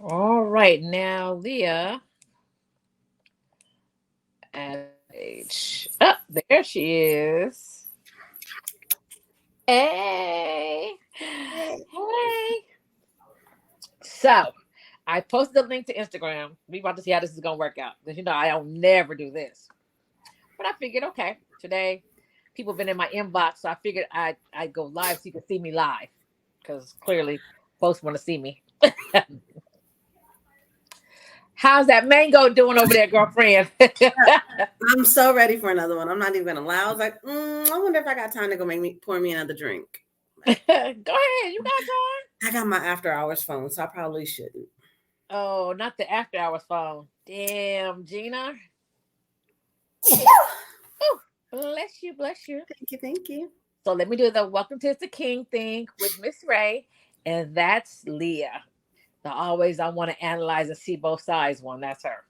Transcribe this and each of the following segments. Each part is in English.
All right, now Leah at age. Oh, there she is. Hey, hey. So, I posted the link to Instagram. We about to see how this is gonna work out because I don't never do this. But I figured, okay, today people been in my inbox, so I figured I'd go live so you can see me live because clearly folks want to see me. How's that mango doing over there, girlfriend? I'm so ready for another one. I'm not even gonna lie. I was like, I wonder if I got time to go pour me another drink. Go ahead, you got going. I got my after hours phone, so I probably shouldn't. Oh, not the after hours phone. Damn, Gina. Oh, bless you, bless you. Thank you, thank you. So let me do the welcome to the king thing with Miss Ray, and that's Leah. The always I want to analyze and see both sides one. That's her.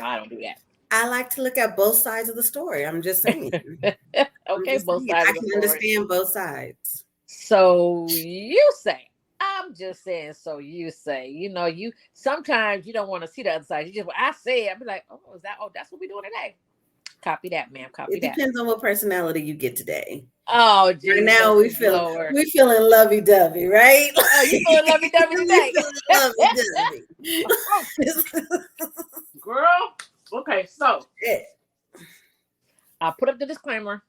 I don't do that. I like to look at both sides of the story. I'm just saying. Okay, both sides. I can understand both sides. So you say. I'm just saying. So you say. You sometimes you don't want to see the other side. You just I say it. I'll be like, oh, is that? Oh, that's what we're doing today. Copy that, ma'am. Copy that. It depends on what personality you get today. Oh, Jesus, right now we feeling lovey dovey, right? Oh, you feeling lovey dovey today? Girl. Okay, so I'll put up the disclaimer.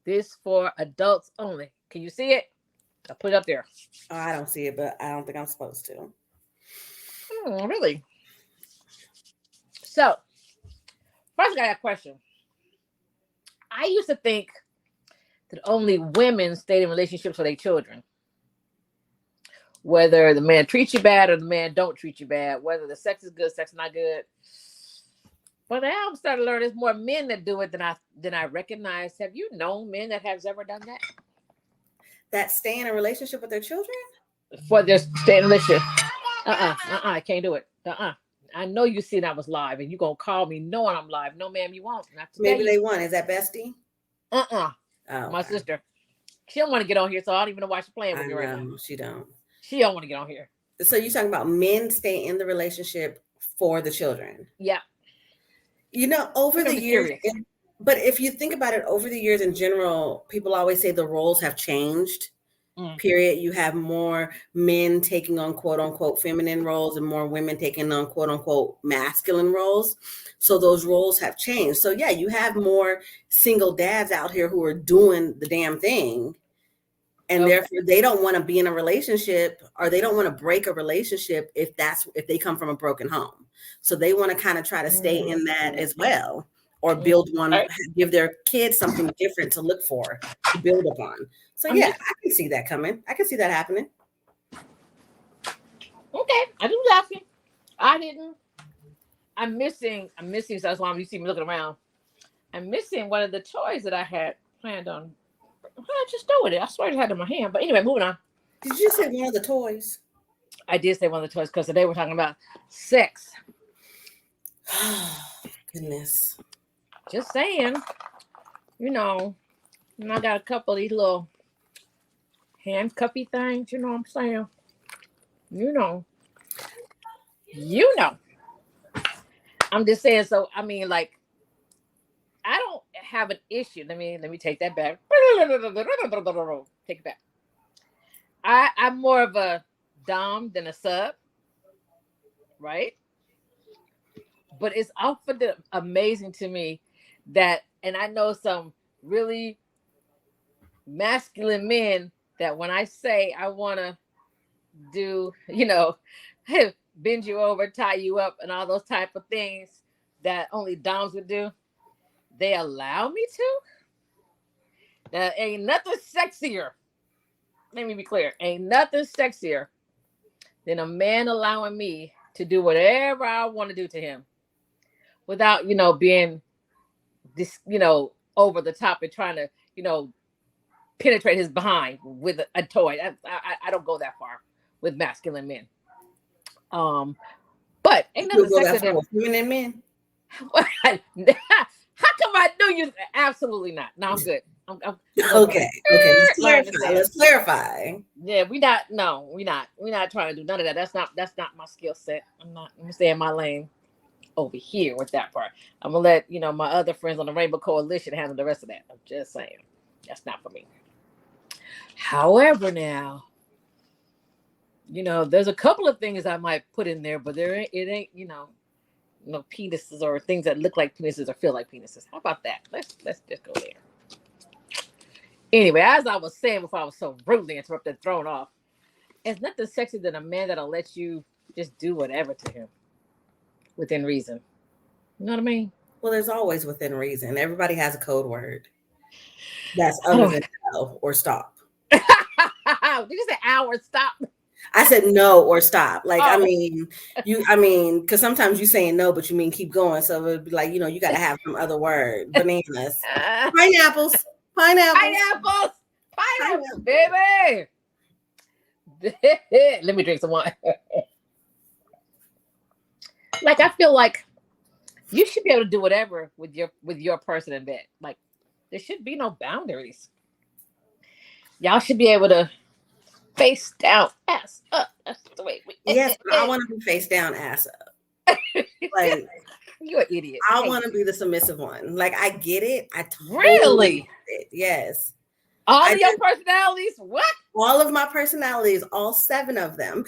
This for adults only. Can you see it? I'll put it up there. Oh, I don't see it, but I don't think I'm supposed to. Really? So, first I got a question. I used to think that only women stayed in relationships with their children. Whether the man treats you bad or the man don't treat you bad. Whether the sex is good, sex not good. But now I'm starting to learn there's more men that do it than I recognize. Have you known men that have ever done that? That stay in a relationship with their children? For their stay in a relationship. I can't do it. I know you seen I was live and you gonna call me knowing I'm live. No, ma'am, you won't. Maybe they won. Is that bestie? Oh, my sister. She don't want to get on here, so I don't even know why she's playing with me right now. She don't. She don't want to get on here. So you're talking about men stay in the relationship for the children? Yeah. Over the years, but if you think about it, over the years in general, people always say the roles have changed. Period. You have more men taking on quote unquote feminine roles and more women taking on quote unquote masculine roles. So those roles have changed. So yeah, you have more single dads out here who are doing the damn thing. And therefore they don't want to be in a relationship or they don't want to break a relationship if they come from a broken home. So they want to kind of try to stay in that as well or build one, give their kids something different to look for, to build upon. So yeah, I can see that coming. I can see that happening. Okay, I do laughing. I didn't. I'm missing. So that's why you see me looking around. I'm missing one of the toys that I had planned on. What did I just do with it? I swear I had it in my hand. But anyway, moving on. Did you say one of the toys? I did say one of the toys because today we're talking about sex. Goodness. Just saying. And I got a couple of these little handcuffy things, what I'm saying? I'm just saying, so I mean, like, I don't have an issue. Let me take that back. Take it back. I'm more of a dom than a sub, right? But it's often amazing to me that, and I know some really masculine men that when I say I want to do, bend you over, tie you up, and all those type of things that only doms would do, they allow me to. There ain't nothing sexier. Let me be clear. Ain't nothing sexier than a man allowing me to do whatever I want to do to him without, being this, over the top and trying to, penetrate his behind with a toy. I don't go that far with masculine men. But ain't nothing sexier than feminine men. How come I knew you? Absolutely not. No, I'm good. Okay. Let's clarify. Yeah, we're not trying to do none of that. That's not my skill set. I'm gonna stay in my lane over here with that part. I'm gonna let my other friends on the Rainbow Coalition handle the rest of that. I'm just saying, that's not for me. However, now, there's a couple of things I might put in there, but it ain't, no penises or things that look like penises or feel like penises. How about that? Let's just go there. Anyway, as I was saying before I was so rudely interrupted, thrown off, it's nothing sexy than a man that'll let you just do whatever to him within reason. You know what I mean? Well, there's always within reason. Everybody has a code word. That's other than no or stop. Did you say hour stop? I said no or stop. Like, I mean, because sometimes you saying no, but you mean keep going. So it would be like, you got to have some other word. Bananas. Pineapples, baby. Let me drink some wine. Like, I feel like you should be able to do whatever with your person in bed. Like, there should be no boundaries. Y'all should be able to face down, ass up. That's the way we. Yes, but I want to be face down, ass up. Like, you're an idiot. I want to be the submissive one. Like, I get it. I totally really get it. Yes. All of your personalities? What? All of my personalities, all 7 of them.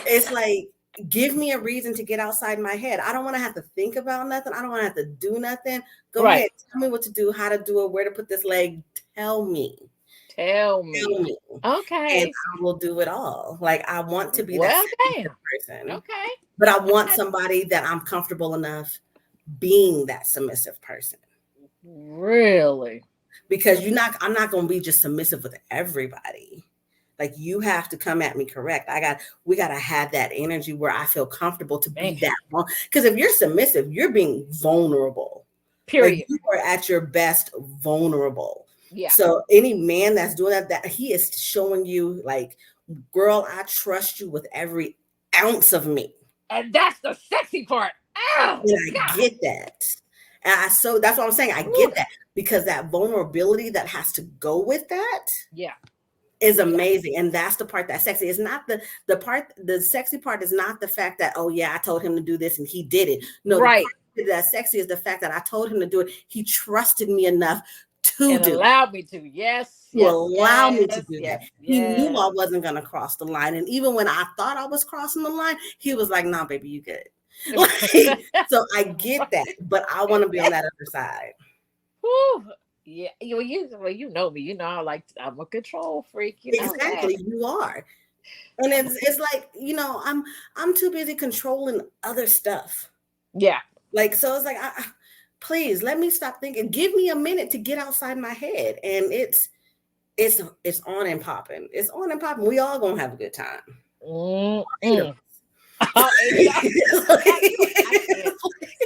It's like, give me a reason to get outside my head. I don't want to have to think about nothing. I don't want to have to do nothing. Go ahead. Tell me what to do, how to do it, where to put this leg. Tell me. Okay. And I will do it all. Like, I want to be that person. Okay. But I want somebody that I'm comfortable enough being that submissive person. Really? Because I'm not going to be just submissive with everybody. Like, you have to come at me correct. We got to have that energy where I feel comfortable to be that one. Because if you're submissive, you're being vulnerable. Period. Like, you are at your best vulnerable. Yeah. So any man that's doing that he is showing you, like, girl, I trust you with every ounce of me. And that's the sexy part. Oh, and I get that. And that's what I'm saying. I get that, because that vulnerability that has to go with that. Yeah. Is amazing. And that's the part that's sexy. It's not the sexy part is not the fact that, oh yeah, I told him to do this and he did it. No, right. That's sexy is the fact that I told him to do it. He trusted me enough to allow me to. Yes. Allow me to do that. He knew I wasn't going to cross the line. And even when I thought I was crossing the line, he was like, nah, baby, you good. Like, so I get that, but I want to be on that other side. Whew. Yeah, you know me. I'm a control freak. Exactly, you are, and it's like I'm too busy controlling other stuff. Yeah, like so it's like, please let me stop thinking. Give me a minute to get outside my head, and it's on and popping. It's on and popping. We all gonna have a good time. That's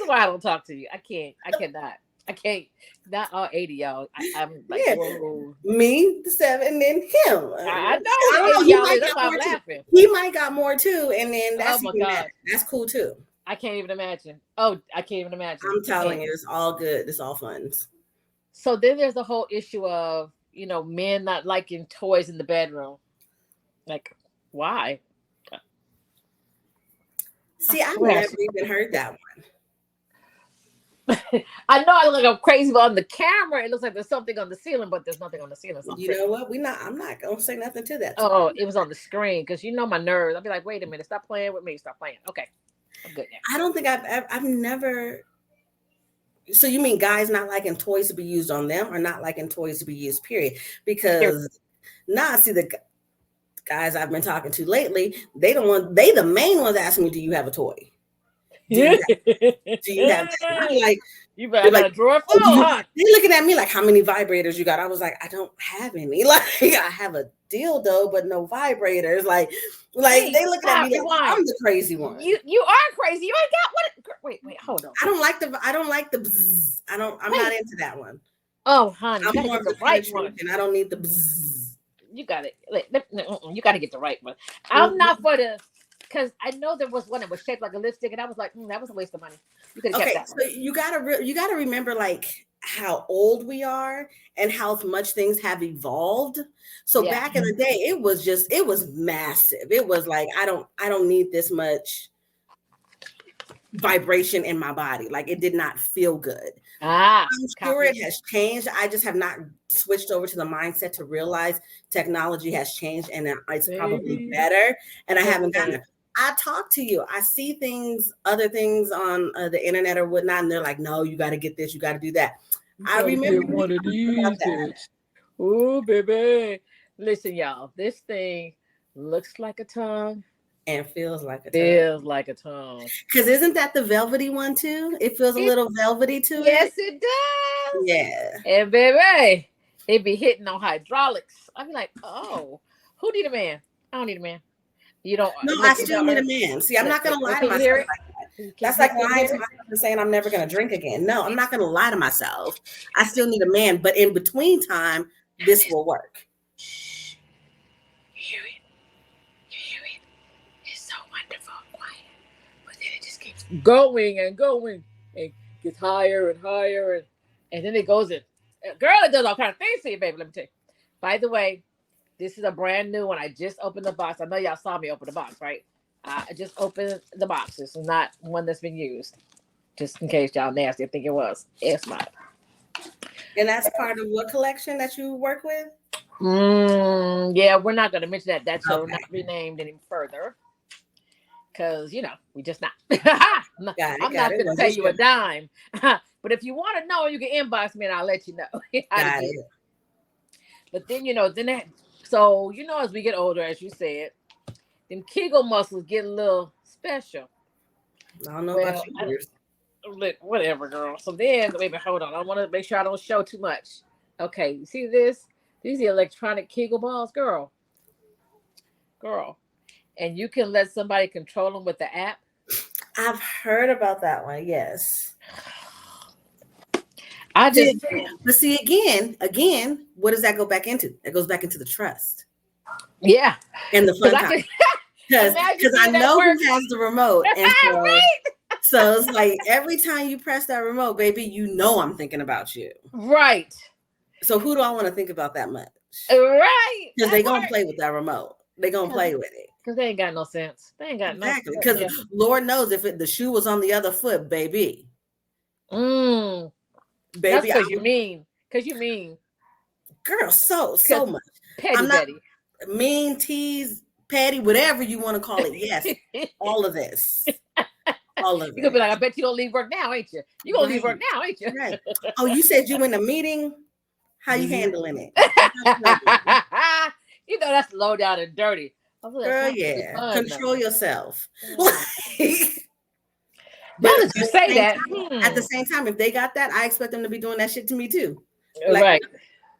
why I don't talk to you. I cannot. I can't. Not all 80 y'all. I'm like, whoa. Me, the 7, and then him. I know. That's why I'm laughing. He might got more too, and then that's that's cool too. I can't even imagine. I can't even imagine. I'm telling you, it's all good. It's all fun. So then there's the whole issue of men not liking toys in the bedroom. Like, why? See, I've never even heard that one. I know I look like I'm crazy, but on the camera, it looks like there's something on the ceiling, but there's nothing on the ceiling. You know what? I'm not gonna say nothing to that. Oh, it was on the screen because my nerves. I'll be like, wait a minute, stop playing with me, stop playing. Okay, I'm good now. I don't think I've never. So you mean guys not liking toys to be used on them, or not liking toys to be used? Period. Because see the guys I've been talking to lately, they the main ones asking me, do you have a toy? Do you have like you better like, drawer full, huh? They're looking at me like, how many vibrators you got? I was like, I don't have any. Like, I have a dildo, but no vibrators. Like hey, they looking at me like I'm the crazy one. You are crazy. You ain't got what? Wait, hold on. I don't like the bzzz. I'm not into that one. Oh, honey, I'm more of the right one, and I don't need the bzzz. You got it. You got to get the right one. I'm not for the. Because I know there was one that was shaped like a lipstick, and I was like, that was a waste of money. You could have kept that one. So you gotta remember, like, how old we are and how much things have evolved. So back in the day, it was massive. It was like, I don't need this much vibration in my body. Like, it did not feel good. I'm sure it has changed. I just have not switched over to the mindset to realize technology has changed and it's probably better. And I haven't gotten it. I talk to you. I see things, other things on the internet or whatnot, and they're like, "No, you got to get this. You got to do that." I remember one of these. Oh, baby! Listen, y'all. This thing looks like a tongue and feels like a tongue. Feels like a tongue. Because isn't that the velvety one too? It feels a little velvety to it. Yes, it does. Yeah. And baby, it be hitting on hydraulics. I be like, oh, who need a man? I don't need a man. You don't. No, I still need a man. See, I'm not gonna lie to myself like that. That's like lying to myself and saying I'm never gonna drink again. No, I'm not gonna lie to myself. I still need a man, but in between time, this will work. Shh. You hear it? It's so wonderful, quiet. But then it just keeps going and going and gets higher and higher and then it goes in. Girl, it does all kinds of things to you, baby. Let me tell you. By the way, this is a brand new one. I just opened the box. I know y'all saw me open the box, right? I just opened the box. This is not one that's been used. Just in case y'all nasty think it was. It's not. And that's part of what collection that you work with? Yeah, we're not going to mention that. That shall not be named any further. Because, we just not. I'm not going to pay you a dime. But if you want to know, you can inbox me and I'll let you know. Got it. But then, so, as we get older, as you said, them Kegel muscles get a little special. I don't know about yours. Whatever, girl. So then, wait, hold on. I want to make sure I don't show too much. Okay, you see this? These are the electronic Kegel balls, girl. And you can let somebody control them with the app. I've heard about that one, yes. But see, again, what does that go back into? It goes back into the trust. Yeah. And the fun time. Because I know who has the remote. And so, right? So it's like every time you press that remote, baby, I'm thinking about you. Right. So who do I want to think about that much? Right. Because they're going to play with that remote. They're going to play with it. Because they ain't got no sense. They ain't got exactly. Because Lord knows if the shoe was on the other foot, baby. Baby, that's because you mean. Girl, so much. Petty Betty. Mean, tease, petty, whatever you want to call it. Yes. All of this. All of it. You're going to be like, I bet you don't leave work now, ain't you? You're going to leave work now, ain't you? Right. Oh, you said you in a meeting? How you handling it? That's low down and dirty. Girl, yeah. Control yourself. Now that you say that. At the same time, if they got that, I expect them to be doing that shit to me too. Right.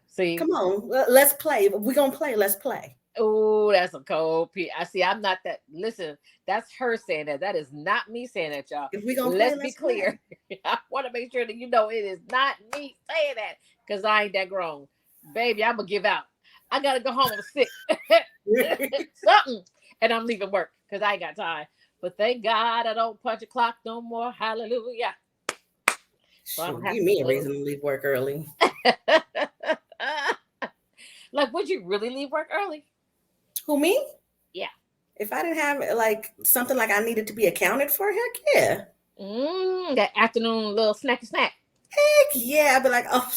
See. Come on. Let's play. If we're going to play. Let's play. Oh, that's a cold piece. I see. I'm not that. Listen, that's her saying that. That is not me saying that, y'all. If we gonna let's be clear. I want to make sure that it is not me saying that because I ain't that grown, baby. I'm gonna give out. I gotta go home. I'm sick. Something, and I'm leaving work because I ain't got time. But thank God I don't punch a clock no more. Hallelujah. So give me a reason to leave work early. Like, would you really leave work early? Who, me? Yeah. If I didn't have something like I needed to be accounted for, heck yeah. That afternoon little snack. Heck yeah. I'd be like, oh,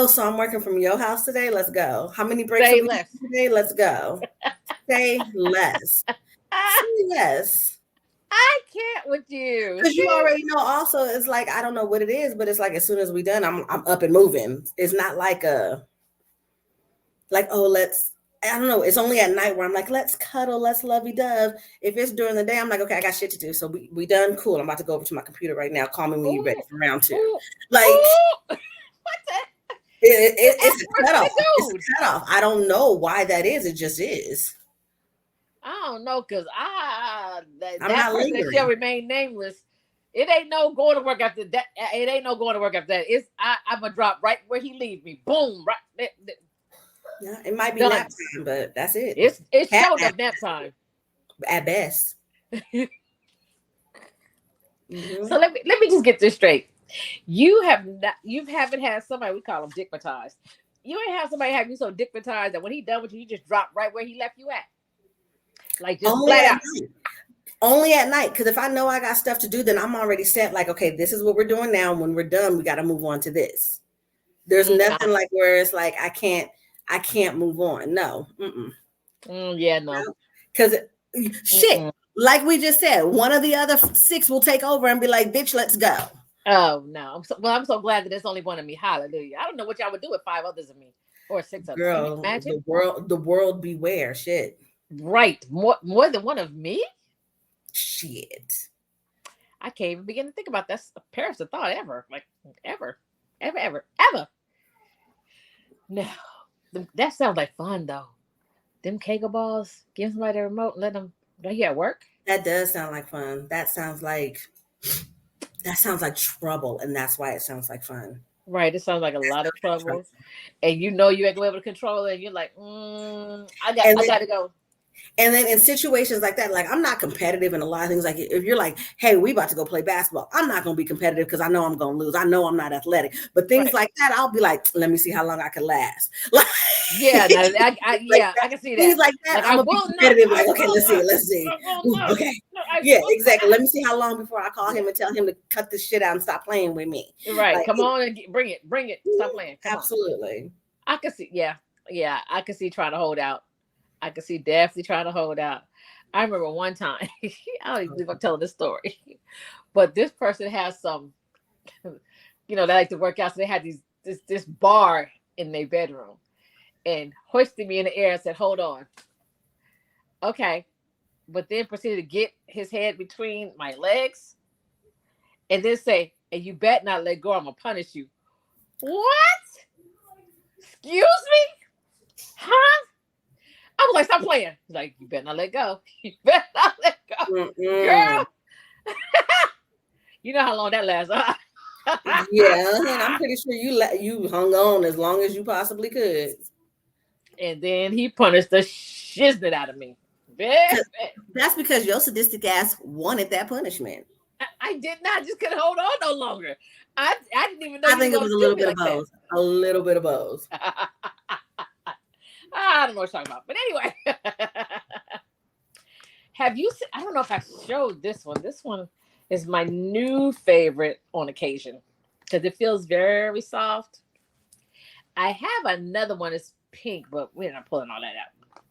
so I'm working from your house today. Let's go. How many breaks Say less today? Let's go. Say less. Say less. I can't with you. Because you already know also, it's like, I don't know what it is, but it's like as soon as we're done, I'm up and moving. It's not like I don't know. It's only at night where I'm like, let's cuddle, let's lovey-dove. If it's during the day, I'm like, okay, I got shit to do. So we done? Cool. I'm about to go over to my computer right now. Call me when you're ready for round 2. Like, what the? It's a cutoff. It's a cutoff. I don't know why that is. It just is. I don't know, because that person that shall remain nameless. It ain't no going to work after that. It ain't no going to work after that. I'm going to drop right where he leaves me. Boom. Right. Yeah, it might be nap time, but that's it. It's showed up nap time at best. So let me just get this straight. You haven't had somebody, we call them dickmatized. You ain't have somebody have you so dickmatized that when he done with you, you just drop right where he left you at. Like just Only flat at out. night. Only at night. Because if I know I got stuff to do, then I'm already set. Like, okay, this is what we're doing now. When we're done, we got to move on to this. There's nothing like where it's like I can't move on. No. Yeah, no. Because shit, like we just said, one of the other 6 will take over and be like, bitch, let's go. Oh no. I'm so glad that there's only one of me. Hallelujah. I don't know what y'all would do with 5 others of me or 6 of them. Girl, the world beware. Shit. Right. More than one of me? Shit. I can't even begin to think about that. Parents of thought ever. Like ever. No. That sounds like fun though. Them Kegel balls, give somebody the remote and let them go here at work. That does sound like fun. That sounds like trouble, and that's why it sounds like fun. Right. It sounds like a lot of trouble. And you know you ain't gonna be able to control it, and you're like, I gotta go. And then in situations like that, like I'm not competitive in a lot of things. Like if you're like, hey, we about to go play basketball, I'm not going to be competitive because I know I'm going to lose. I know I'm not athletic. But things like that, I'll be like, let me see how long I can last. Like, yeah, no, I can see that. Things like that, I'm going to be competitive. Like, okay, let's see. Okay. Yeah, exactly. Let me see how long before I call him and tell him to cut this shit out and stop playing with me. Right. Like, come on and bring it. Stop playing. Come absolutely. On. I can see. Yeah. I can see trying to hold out. I could see definitely trying to hold out. I remember one time, I don't even believe I'm telling this story, but this person has some, they like to work out. So they had this bar in their bedroom and hoisted me in the air and said, hold on. Okay. But then proceeded to get his head between my legs and then say, and you bet not let go. I'm going to punish you. What? Excuse me? Huh? I was like, stop playing. He's like, you better not let go. You better not let go. Girl. You know how long that lasts. Yeah, and I'm pretty sure you hung on as long as you possibly could. And then he punished the shiznit out of me. That's because your sadistic ass wanted that punishment. I did not. Just couldn't hold on no longer. I didn't even know. I think it was a little bit of both. A little bit of both. I don't know what you're talking about. But anyway, have you seen, I don't know if I showed this one. This one is my new favorite on occasion because it feels very soft. I have another one that's pink, but we're not pulling all that out.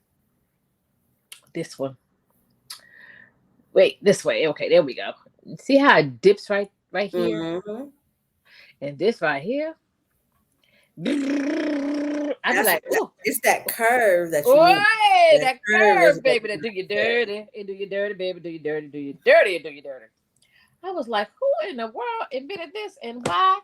This one. Wait, this way. Okay, there we go. See how it dips right here? Mm-hmm. And this right here. I'm like, ooh. It's that curve that you need. That curve, baby, that do you dirty. It do you dirty, baby, do you dirty, do you dirty, do you dirty. I was like, who in the world invented this and why?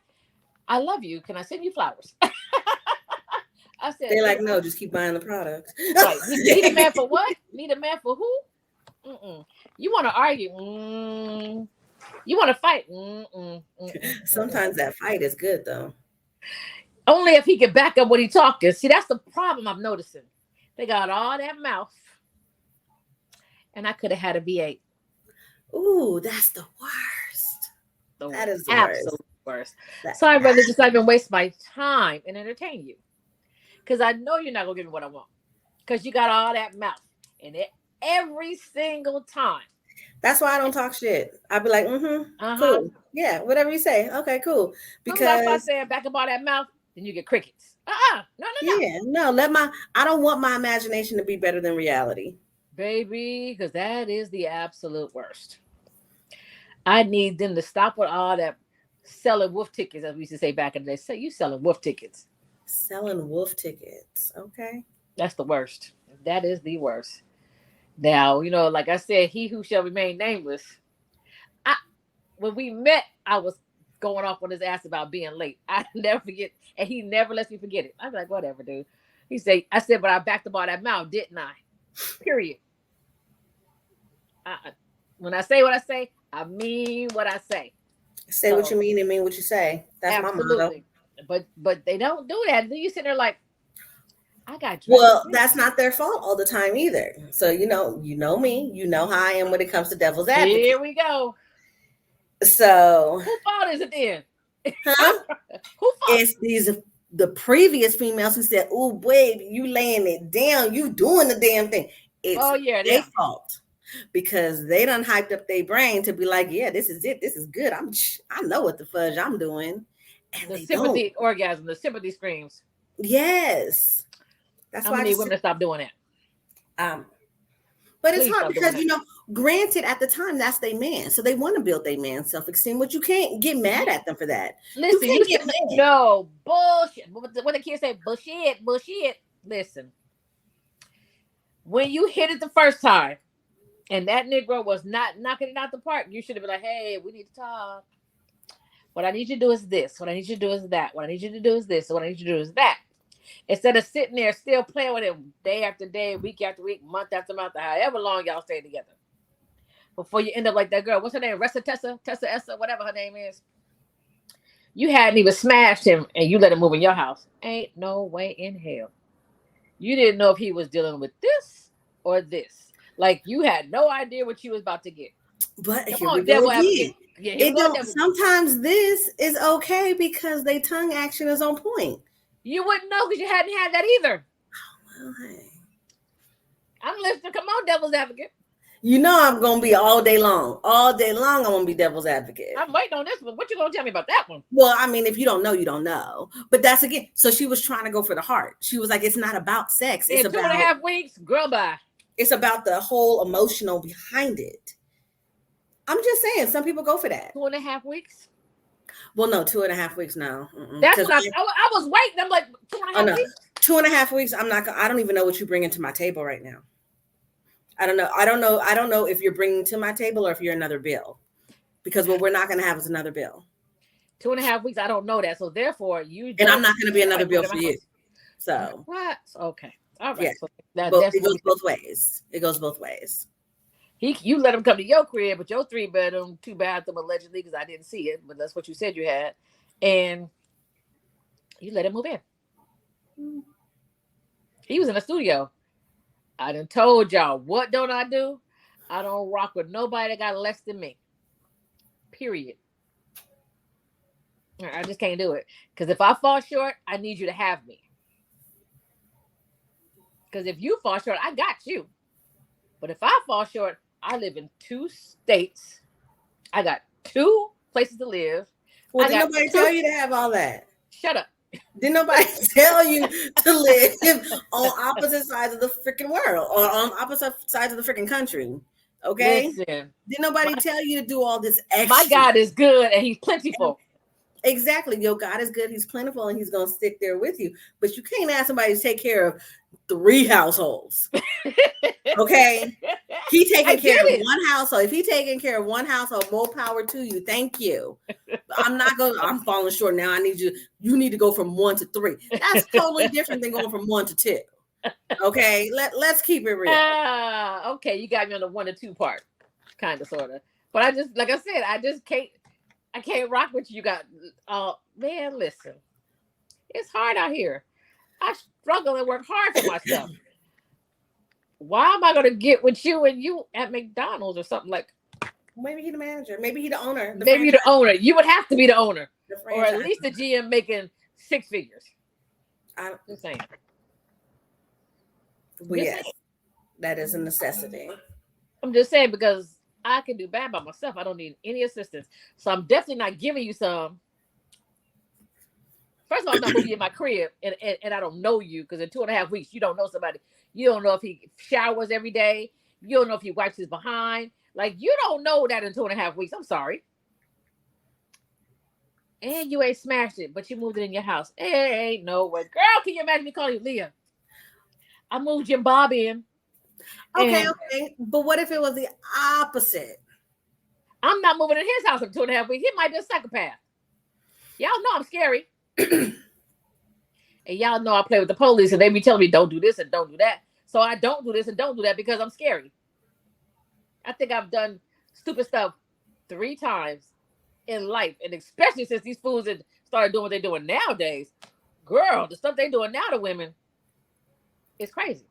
I love you. Can I send you flowers? I said, they're like, no, just keep buying the products. Right. Need a man for what? Need a man for who? You want to argue? You want to fight? Sometimes that fight is good, though. Only if he can back up what he's talking. See, that's the problem I'm noticing. They got all that mouth. And I could have had a V8. Ooh, that's the worst. That is the absolute worst. So I'd rather just not even waste my time and entertain you. Because I know you're not going to give me what I want. Because you got all that mouth. And every single time. That's why I don't talk shit. I'd be like, cool. Yeah, whatever you say. Okay, cool. Because if I say back up all that mouth, then you get crickets. No. Yeah, no, I don't want my imagination to be better than reality. Baby, because that is the absolute worst. I need them to stop with all that selling wolf tickets, as we used to say back in the day. Say you selling wolf tickets. Selling wolf tickets. Okay. That's the worst. That is the worst. Now, like I said, he who shall remain nameless. When we met, I was going off on his ass about being late. I never forget, and he never lets me forget it. I'm like, whatever, dude. I said, but I backed up all that mouth, didn't I? Period. When I say what I say, I mean what I say. Say what you mean and mean what you say. That's absolutely. My motto. But they don't do that. Then you sit there like, I got you. Well, that's not their fault all the time either. So you know me. You know how I am when it comes to devil's advocate. Here we go. So whose fault is it then? Huh? Who fought? It's the previous females who said, "Oh, babe, you laying it down, you doing the damn thing." It's their fault because they done hyped up their brain to be like, "Yeah, this is it. This is good. I know what the fudge I'm doing." And the they sympathy don't. orgasm, the sympathy screams. Yes, that's I'm why gonna need women to stop doing that. But it's hard because granted, at the time that's their man, so they want to build their man self-esteem. But you can't get mad at them for that. Listen, you can't get mad. No bullshit. What the kids say, bullshit. Listen, when you hit it the first time, and that Negro was not knocking it out the park, you should have been like, "Hey, we need to talk. What I need you to do is this. What I need you to do is that. What I need you to do is this. What I need you to do is that." Instead of sitting there still playing with him day after day, week after week, month after month, however long y'all stay together. Before you end up like that girl. What's her name? Tessa Essa, whatever her name is. You hadn't even smashed him and you let him move in your house. Ain't no way in hell. You didn't know if he was dealing with this or this. Like you had no idea what you was about to get. But here we go again. Sometimes this is okay because their tongue action is on point. You wouldn't know because you hadn't had that either. Oh, well, hey. I'm listening. Come on, devil's advocate. You know I'm gonna be all day long. All day long, I'm gonna be devil's advocate. I'm waiting on this one. What you gonna tell me about that one? Well, I mean, if you don't know, you don't know. But that's again. So she was trying to go for the heart. She was like, it's not about sex. It's in about 2.5 weeks, girl, bye. It's about the whole emotional behind it. I'm just saying, some people go for that. 2.5 weeks. Well, no, 2.5 weeks now. That's what I was waiting. I'm like 2.5 weeks. 2.5 weeks. I don't even know what you bring into my table right now. I don't know if you're bringing to my table or if you're another bill, because what we're not going to have is another bill. 2.5 weeks. I don't know that. So therefore and I'm not going to be another bill for you. So what? Okay. All right. Yeah. So it goes both ways. It goes both ways. You let him come to your crib with your 3-bedroom, 2-bathroom allegedly, because I didn't see it, but that's what you said you had, and you let him move in. He was in the studio. I done told y'all, what don't I do? I don't rock with nobody that got less than me. Period. I just can't do it. Because if I fall short, I need you to have me. Because if you fall short, I got you. But if I fall short, I live in 2 states. I got 2 places to live. Well, did nobody tell you to have all that? Shut up. Did nobody tell you to live on opposite sides of the freaking world or on opposite sides of the freaking country? Okay. Listen, did nobody tell you to do all this extra? My God is good and he's plentiful. Exactly. Your God is good. He's plentiful and he's going to stick there with you. But you can't ask somebody to take care of 3 households. Okay. He taking care of one household. If he taking care of one household, more power to you. Thank you. I'm falling short now. You need to go from 1 to 3. That's totally different than going from 1 to 2. Okay. Let's keep it real. Okay. You got me on the 1 to 2 part. Kind of, sort of. But I just, like I said, I can't rock with you. Man, listen. It's hard out here. I struggle and work hard for myself. Why am I going to get with you and you at McDonald's or something like? Maybe he's the manager. Maybe he's the owner. Maybe you're the owner. You would have to be the owner, or at least the GM making 6 figures. I'm just saying. Well, yes, that is a necessity. I'm just saying because I can do bad by myself. I don't need any assistance. So I'm definitely not giving you some. First of all, I'm not moving you in my crib and I don't know you because in 2.5 weeks, you don't know somebody. You don't know if he showers every day. You don't know if he wipes his behind. Like, you don't know that in 2.5 weeks. I'm sorry. And you ain't smashed it, but you moved it in your house. Ain't no way. Girl, can you imagine me calling you Leah? I moved Jim Bob in. Okay. But what if it was the opposite? I'm not moving in his house in 2.5 weeks. He might be a psychopath. Y'all know I'm scary. And y'all know I play with the police and they be telling me don't do this and don't do that. So I don't do this and don't do that because I'm scary. I think I've done stupid stuff 3 times in life. And especially since these fools have started doing what they're doing nowadays. Girl, the stuff they're doing now to women is crazy.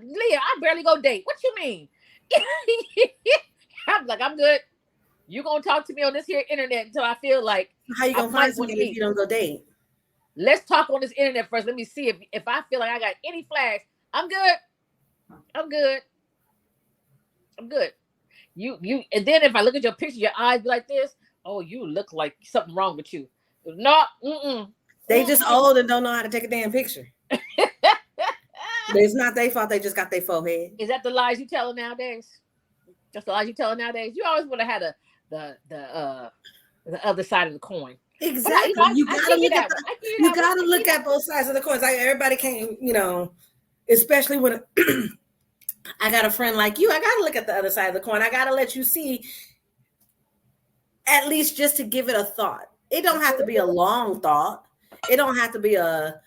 Leah, I barely go date. What you mean? I'm like, I'm good. You gonna talk to me on this here internet until I feel like how you gonna find somebody if you don't go date? Let's talk on this internet first. Let me see if I feel like I got any flags. I'm good. I'm good. I'm good. You and then if I look at your picture, your eyes be like this. Oh, you look like something wrong with you. No, they just old and don't know how to take a damn picture. It's not their fault. They just got their forehead. Is that the lies you telling nowadays? That's the lies you telling nowadays. You always would have had the other side of the coin. Exactly. You gotta look at both sides of the coins. Like everybody can't, especially when I got a friend like you, I gotta look at the other side of the coin. I gotta let you see, at least just to give it a thought. It don't have to be a long thought. It don't have to be a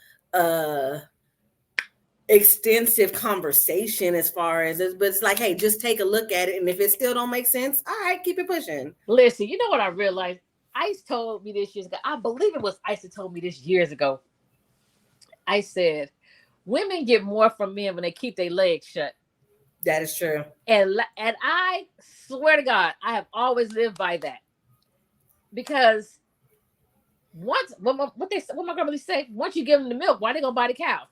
extensive conversation as far as this, but it's like, hey, just take a look at it, and if it still don't make sense, all right, keep it pushing. Listen, you know what I realized? Ice told me this years ago. I believe it was Ice that told me this years ago. I said, women get more from men when they keep their legs shut. That is true. And I swear to God, I have always lived by that. Because once, what my grandmother say, once you give them the milk, why they gonna buy the cow?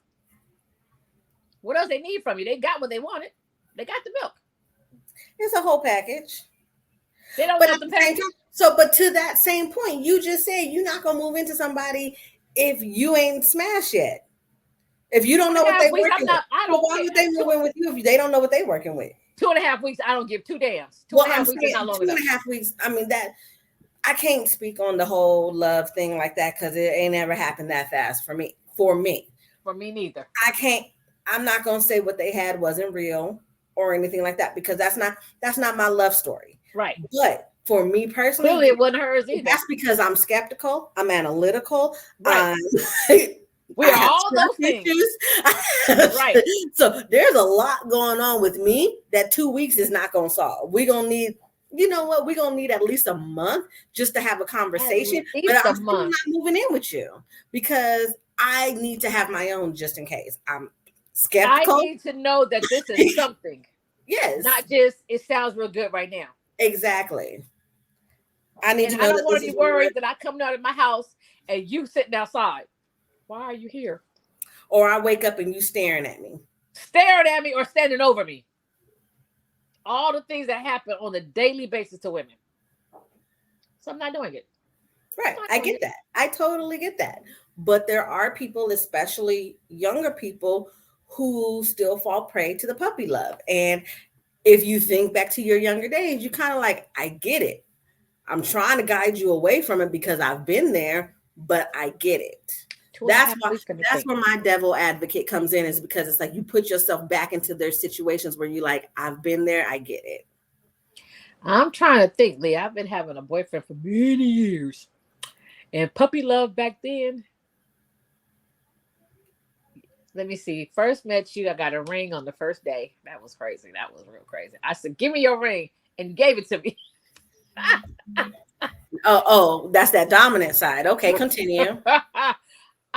What else they need from you? They got what they wanted. They got the milk. It's a whole package. They don't want the package. So, but to that same point, you just said you're not gonna move into somebody if you ain't smashed yet. If you don't know what they're working with, why would they move in with you if they don't know what they're working with? 2.5 weeks, I don't give two damns. 2.5 weeks is not long enough. 2.5 weeks. I mean, that I can't speak on the whole love thing like that because it ain't ever happened that fast for me. For me neither. I'm not gonna say what they had wasn't real or anything like that because that's not my love story. Right. But for me personally, clearly it wasn't hers either. That's because I'm skeptical. I'm analytical. Right. We're all those things. Right. So there's a lot going on with me that 2 weeks is not going to solve. We're going to need, you know what? We're going to need at least a month just to have a conversation. But I'm still not moving in with you because I need to have my own just in case. I'm skeptical. I need to know that this is something. Yes. Not just, it sounds real good right now. Exactly. I need to know. I don't want to be worried that I come out of my house and you sitting outside. Why are you here? Or I wake up and you staring at me. Staring at me or standing over me. All the things that happen on a daily basis to women. So I'm not doing it. Right. I get that. I totally get that. But there are people, especially younger people, who still fall prey to the puppy love. And if you think back to your younger days, you kind of like, I get it. I'm trying to guide you away from it because I've been there, but I get it. That's where my devil advocate comes in, is because it's like you put yourself back into their situations where you're like, I've been there, I get it. I'm trying to think, Lee. I've been having a boyfriend for many years. And puppy love back then. Let me see. First met you, I got a ring on the first day. That was crazy. That was real crazy. I said, give me your ring. And you gave it to me. Oh, that's that dominant side. Okay, continue.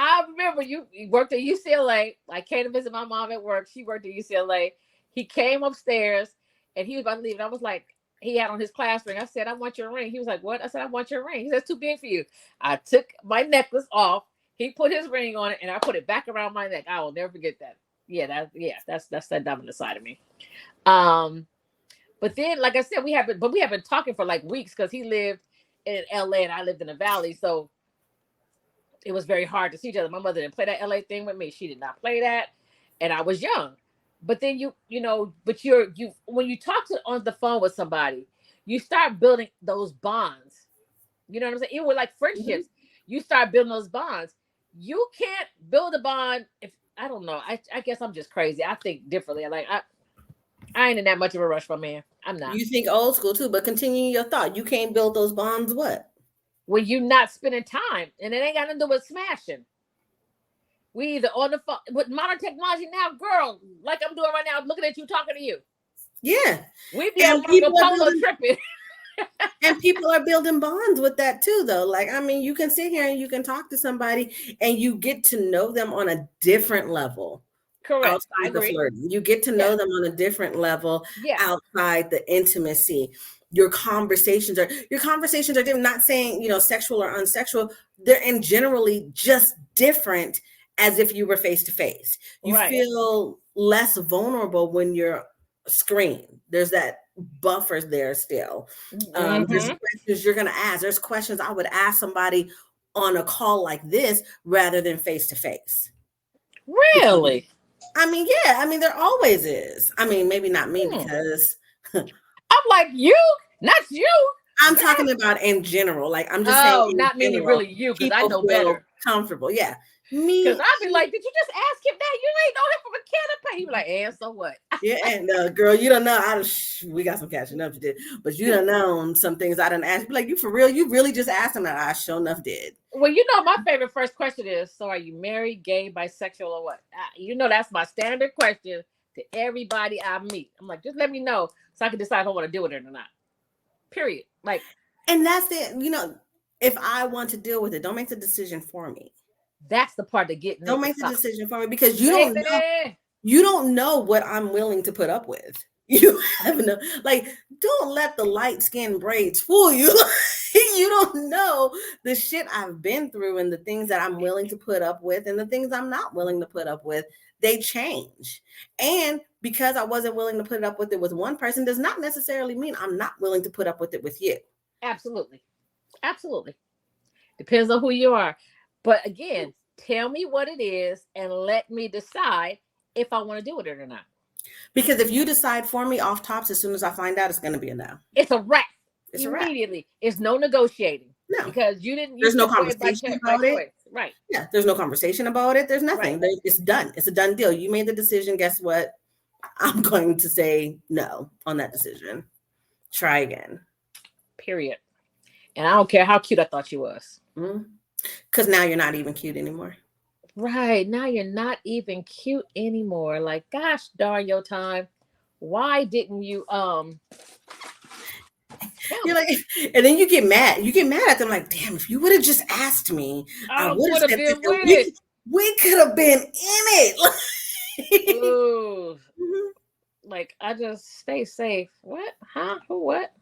I remember you worked at UCLA. I came to visit my mom at work. She worked at UCLA. He came upstairs and he was about to leave. And I was like, he had on his class ring. I said, I want your ring. He was like, what? I said, I want your ring. He said, it's too big for you. I took my necklace off. He put his ring on it and I put it back around my neck. I will never forget that. That's that dominant side of me. But then, like I said, we have been talking for like weeks because he lived in LA and I lived in the Valley. So it was very hard to see each other. My mother didn't play that LA thing with me. She did not play that. And I was young. But then you when you talk on the phone with somebody, you start building those bonds. You know what I'm saying? Even with like friendships, you start building those bonds. You can't build a bond if, I don't know. I guess I'm just crazy. I think differently. I ain't in that much of a rush for a man. I'm not. You think old school too, but continue your thought. You can't build those bonds what? When you're not spending time, and it ain't got nothing to do with smashing. We either on the phone with modern technology now, girl, like I'm doing right now, looking at you, talking to you. Yeah. We be on Marco Polo tripping. And people are building bonds with that too, though. Like, I mean, you can sit here and you can talk to somebody and you get to know them on a different level Correct. outside the flirting. You get to know them on a different level outside the intimacy. Your conversations are different. Not saying, sexual or unsexual. They're generally just different as if you were face to face. You feel less vulnerable when you're screen. There's that buffer there still. There's questions you're going to ask. There's questions I would ask somebody on a call like this rather than face to face. Really? There always is. Maybe not me because I'm like, you, not you. I'm talking about in general. Like, I'm just saying. Not meaning really you, because I know better. Comfortable, yeah. Me. Because I'd be like, did you just ask him that? You ain't know him from a can of paint. He'd be like, and so what? Yeah, and girl, you don't know. We got some catching up to do, but you don't know some things I didn't ask. Be like, you for real? You really just asked him that? I sure enough did. Well, my favorite first question is, so are you married, gay, bisexual, or what? That's my standard question to everybody I meet. I'm like, just let me know so I can decide if I want to deal with it or not. Period. Like, and that's it. If I want to deal with it, don't make the decision for me. That's the part that gets. Don't make the decision for me because you don't know. You don't know what I'm willing to put up with. You have no, don't let the light skin braids fool you. You don't know the shit I've been through and the things that I'm willing to put up with and the things I'm not willing to put up with. They change. And because I wasn't willing to put up with it with one person does not necessarily mean I'm not willing to put up with it with you. Absolutely. Absolutely. Depends on who you are. But again, tell me what it is and let me decide if I want to do it or not. Because if you decide for me off tops, as soon as I find out, it's going to be a no. It's a wrap. It's immediately. It's no negotiating. No. Because you didn't. There's no conversation about it. Right. Yeah. There's no conversation about it. There's nothing. Right. It's done. It's a done deal. You made the decision. Guess what? I'm going to say no on that decision. Try again. Period. And I don't care how cute I thought you was. Because now you're not even cute anymore. Right. Now you're not even cute anymore. Like, gosh darn your time. Why didn't you you're like, and then you get mad. You get mad at them like, damn, if you would have just asked me, I would have been with it. We could have been in it. Ooh. Like, I just stay safe. What? Huh? Who? What?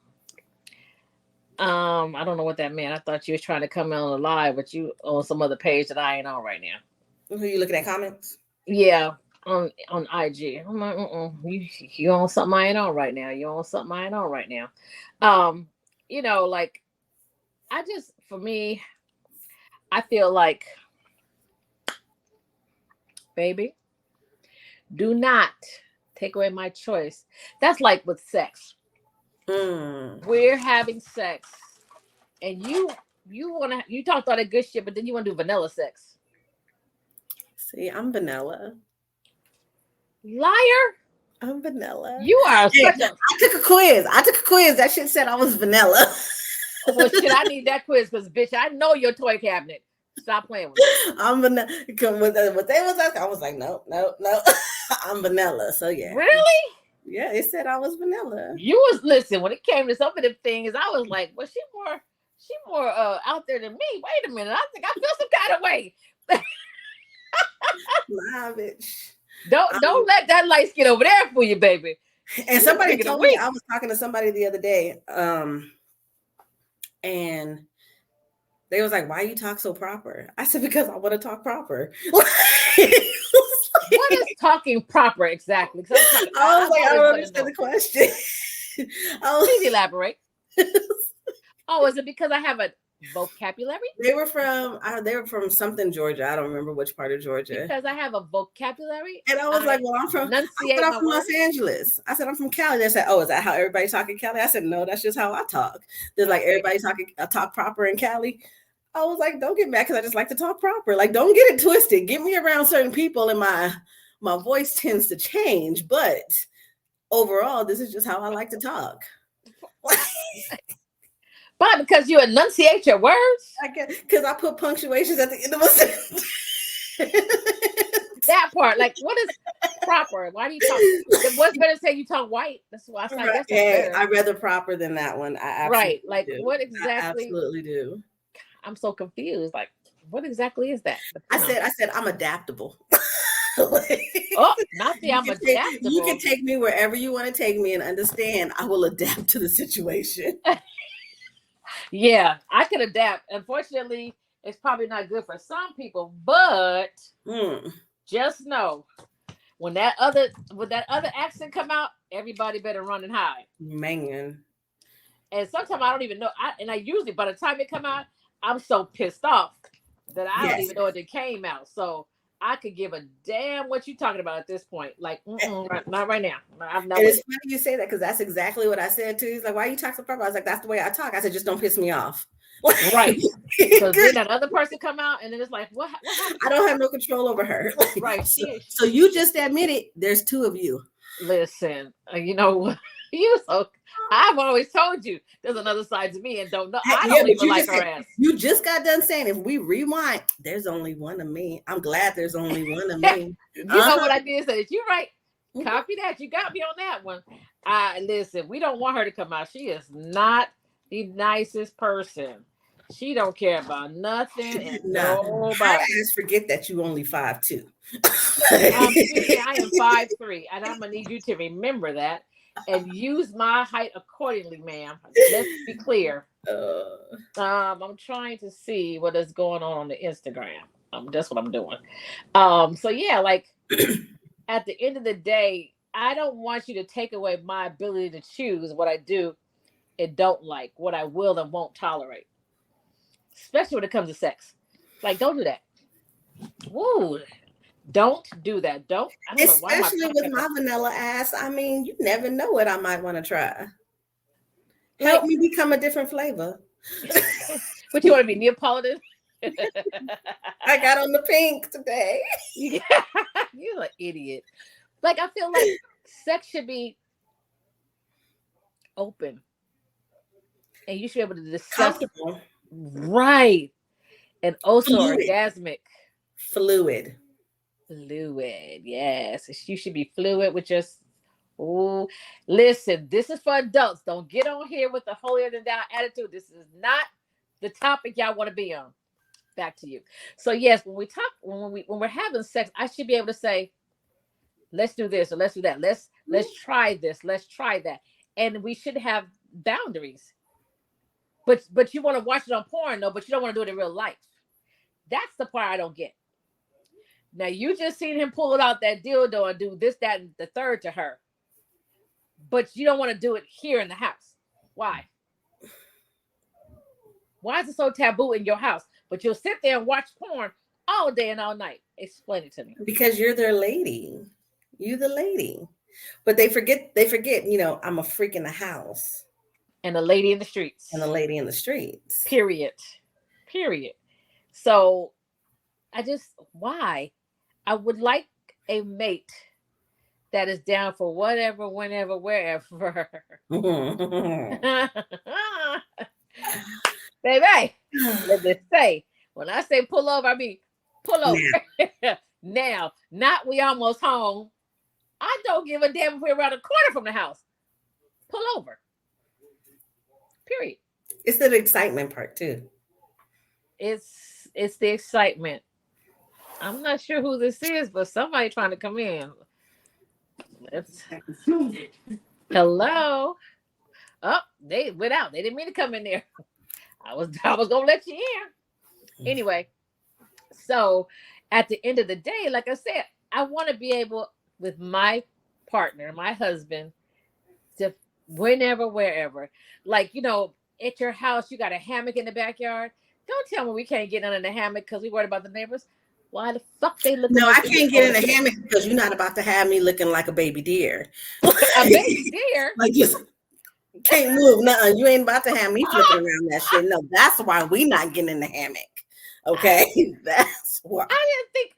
I don't know what that meant. I thought you was trying to come on a live, but you on some other page that I ain't on right now. Who are you looking at comments? Yeah, on IG. I'm like, you on something I ain't on right now. You on something I ain't on right now. Like, for me, I feel like, baby, do not take away my choice. That's like with sex. We're having sex, and you talked all that good shit, but then you want to do vanilla sex. See, I'm vanilla. Liar. I'm vanilla. You are such a. I took a quiz. That shit said I was vanilla. Well, shit, I need that quiz because, bitch, I know your toy cabinet. Stop playing with me. I'm vanilla. What they was asking, I was like, no. I'm vanilla. So yeah. Really? Yeah, it said I was vanilla. Listen, when it came to some of them things, I was like, well, she more out there than me. Wait a minute. I think I feel some kind of way. Nah, bitch. Don't let that light skin over there for you, baby. And somebody told me, I was talking to somebody the other day, and they was like, why you talk so proper? I said, because I want to talk proper. What is talking proper exactly? I don't understand the question. Please elaborate. Oh, is it because I have a vocabulary? They were from something Georgia. I don't remember which part of Georgia. Because I have a vocabulary. And I was like, well, I'm from Los Angeles. I said, I'm from Cali. They said, oh, is that how everybody talk in Cali? I said, no, that's just how I talk. There's like everybody talk proper in Cali. I was like, don't get mad because I just like to talk proper. Like, don't get it twisted. Get me around certain people and my voice tends to change. But overall, this is just how I like to talk. But because you enunciate your words? I guess because I put punctuations at the end of a sentence. That part, like, what is proper? Why do you talk? What's better to say you talk white? That's why I said right. Hey, I'd rather proper than that one. I right. Like, do. What exactly? I absolutely do. I'm so confused. Like, what exactly is that? I said I'm adaptable. Oh, not the I'm adaptable. You can take me wherever you want to take me, and understand I will adapt to the situation. Yeah, I can adapt. Unfortunately, it's probably not good for some people, but just know when that other accent come out, everybody better run and hide. Man. And sometimes I don't even know. I usually by the time it come out, I'm so pissed off that I don't even know it came out. So I could give a damn what you talking about at this point. Like, not right now. I'm not. And it's funny you say that, because that's exactly what I said too. He's like, "Why you talk so proper?" I was like, "That's the way I talk." I said, "Just don't piss me off." Right. Because then that other person come out, and then it's like, what happened? I don't have no control over her. Right. So you just admitted there's two of you. Listen, I've always told you there's another side to me, and don't know. I don't even like her ass. You just got done saying, if we rewind, there's only one of me. I'm glad there's only one of me. You know what I did say? You're right. Copy that. You got me on that one. Listen, we don't want her to come out. She is not the nicest person. She don't care about nothing and nobody. I just forget that you only 5'2". I am 5'3", and I'm gonna need you to remember that and use my height accordingly, ma'am. Let's be clear. I'm trying to see what is going on the Instagram. That's what I'm doing. So yeah, like at the end of the day, I don't want you to take away my ability to choose what I do and don't like, what I will and won't tolerate, especially when it comes to sex. Like, don't do that. Woo. Don't do that. Don't. Especially with my vanilla ass. I mean, you never know what I might want to try. Help me become a different flavor. What, you want to be Neapolitan? I got on the pink today. You're an idiot. Like, I feel like sex should be open. And you should be able to discuss. Right. And also orgasmic. Fluid. Yes. You should be fluid with just, listen, this is for adults. Don't get on here with the holier than thou attitude. This is not the topic y'all want to be on. Back to you. So yes, when we're having sex, I should be able to say, let's do this or let's do that. Let's try this. Let's try that. And we should have boundaries. But you want to watch it on porn, though, but you don't want to do it in real life. That's the part I don't get. Now, you just seen him pull it out that dildo and do this, that, and the third to her. But you don't want to do it here in the house. Why? Why is it so taboo in your house? But you'll sit there and watch porn all day and all night. Explain it to me. Because you're their lady. You the lady. But they forget, I'm a freak in the house. And a lady in the streets. Period. So why? I would like a mate that is down for whatever, whenever, wherever. Baby, let me say, when I say pull over, I mean pull over. Now, not we almost home. I don't give a damn if we're around the corner from the house. Pull over. Period. It's the excitement part too. It's the excitement. I'm not sure who this is, but somebody trying to come in. Hello. Oh, they went out. They didn't mean to come in there. I was gonna let you in. Anyway, so at the end of the day, like I said, I want to be able, with my partner, my husband, to whenever, wherever. Like, at your house, you got a hammock in the backyard. Don't tell me we can't get under the hammock because we worried about the neighbors. Why the fuck they look? No, I can't get in the hammock because you're not about to have me looking like a baby deer. A baby deer? Like, just can't move. Nothing. You ain't about to have me flipping around that shit. No, that's why we not getting in the hammock. Okay, that's why. I didn't think.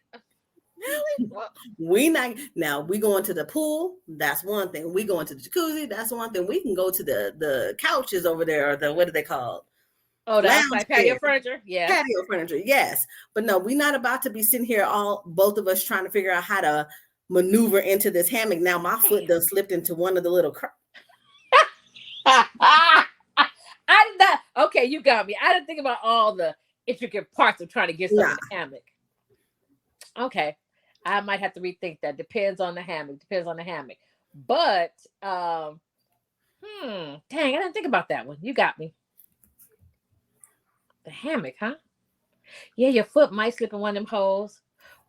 Really? Well, we not now. We going to the pool. That's one thing. We going to the jacuzzi. That's one thing. We can go to the couches over there, or the, what are they called? Oh, the outside patio furniture. Yeah, patio furniture. Yes, but no, we're not about to be sitting here both of us trying to figure out how to maneuver into this hammock. Now my foot done slipped into one of the little. I did not. Okay, you got me. I didn't think about all the intricate parts of trying to get something in the hammock. Okay. I might have to rethink that. Depends on the hammock. But dang, I didn't think about that one. You got me. The hammock, huh? Yeah, your foot might slip in one of them holes.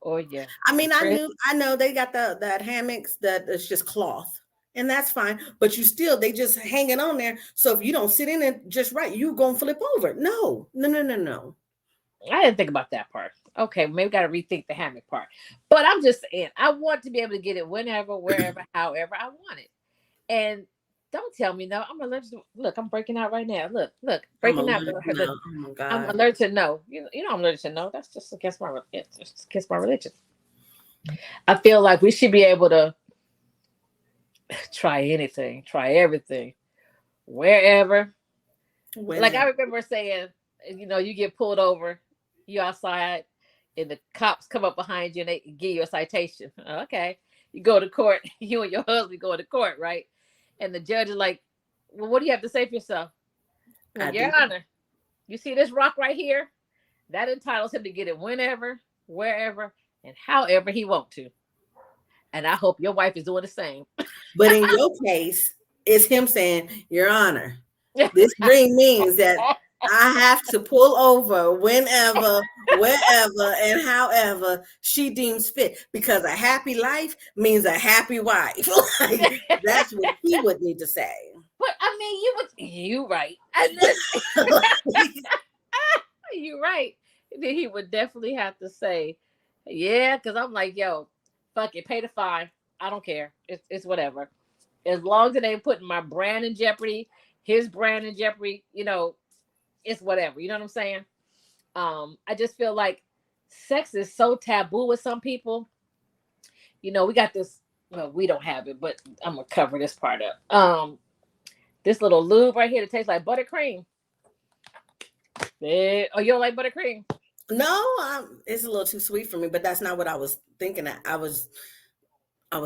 Or yeah. I mean, I know they got that hammocks that it's just cloth. And that's fine. But they just hanging on there. So if you don't sit in it just right, you're going to flip over. No. I didn't think about that part. Okay, maybe got to rethink the hammock part. But I'm just saying, I want to be able to get it whenever, wherever, however I want it. And don't tell me no. I'm allergic to, look, I'm breaking out right now. Look, breaking out. Oh my God. I'm allergic to no. You know I'm allergic to no. That's just against my religion. I feel like we should be able to try anything, try everything, wherever. Like I remember saying, you get pulled over, you outside, and the cops come up behind you and they give you a citation. Okay. You go to court, you and your husband go to court, right? And the judge is like, well, what do you have to say for yourself? Well, Your Honor, you see this rock right here? That entitles him to get it whenever, wherever, and however he wants to. And I hope your wife is doing the same. But in your case, it's him saying, Your Honor, this ring means that I have to pull over whenever, wherever, and however she deems fit, because a happy life means a happy wife. Like, that's what he would need to say. But I mean, you right. You're right. Then he would definitely have to say, yeah, because I'm like, yo, fuck it, pay the fine. I don't care. It's whatever. As long as it ain't putting my brand in jeopardy, his brand in jeopardy, it's whatever. You know what I'm saying? I just feel like sex is so taboo with some people. We got this, well, we don't have it, but I'm gonna cover this part up. This little lube right here that tastes like buttercream. Oh, you don't like buttercream? No, it's a little too sweet for me, but that's not what I was thinking. I was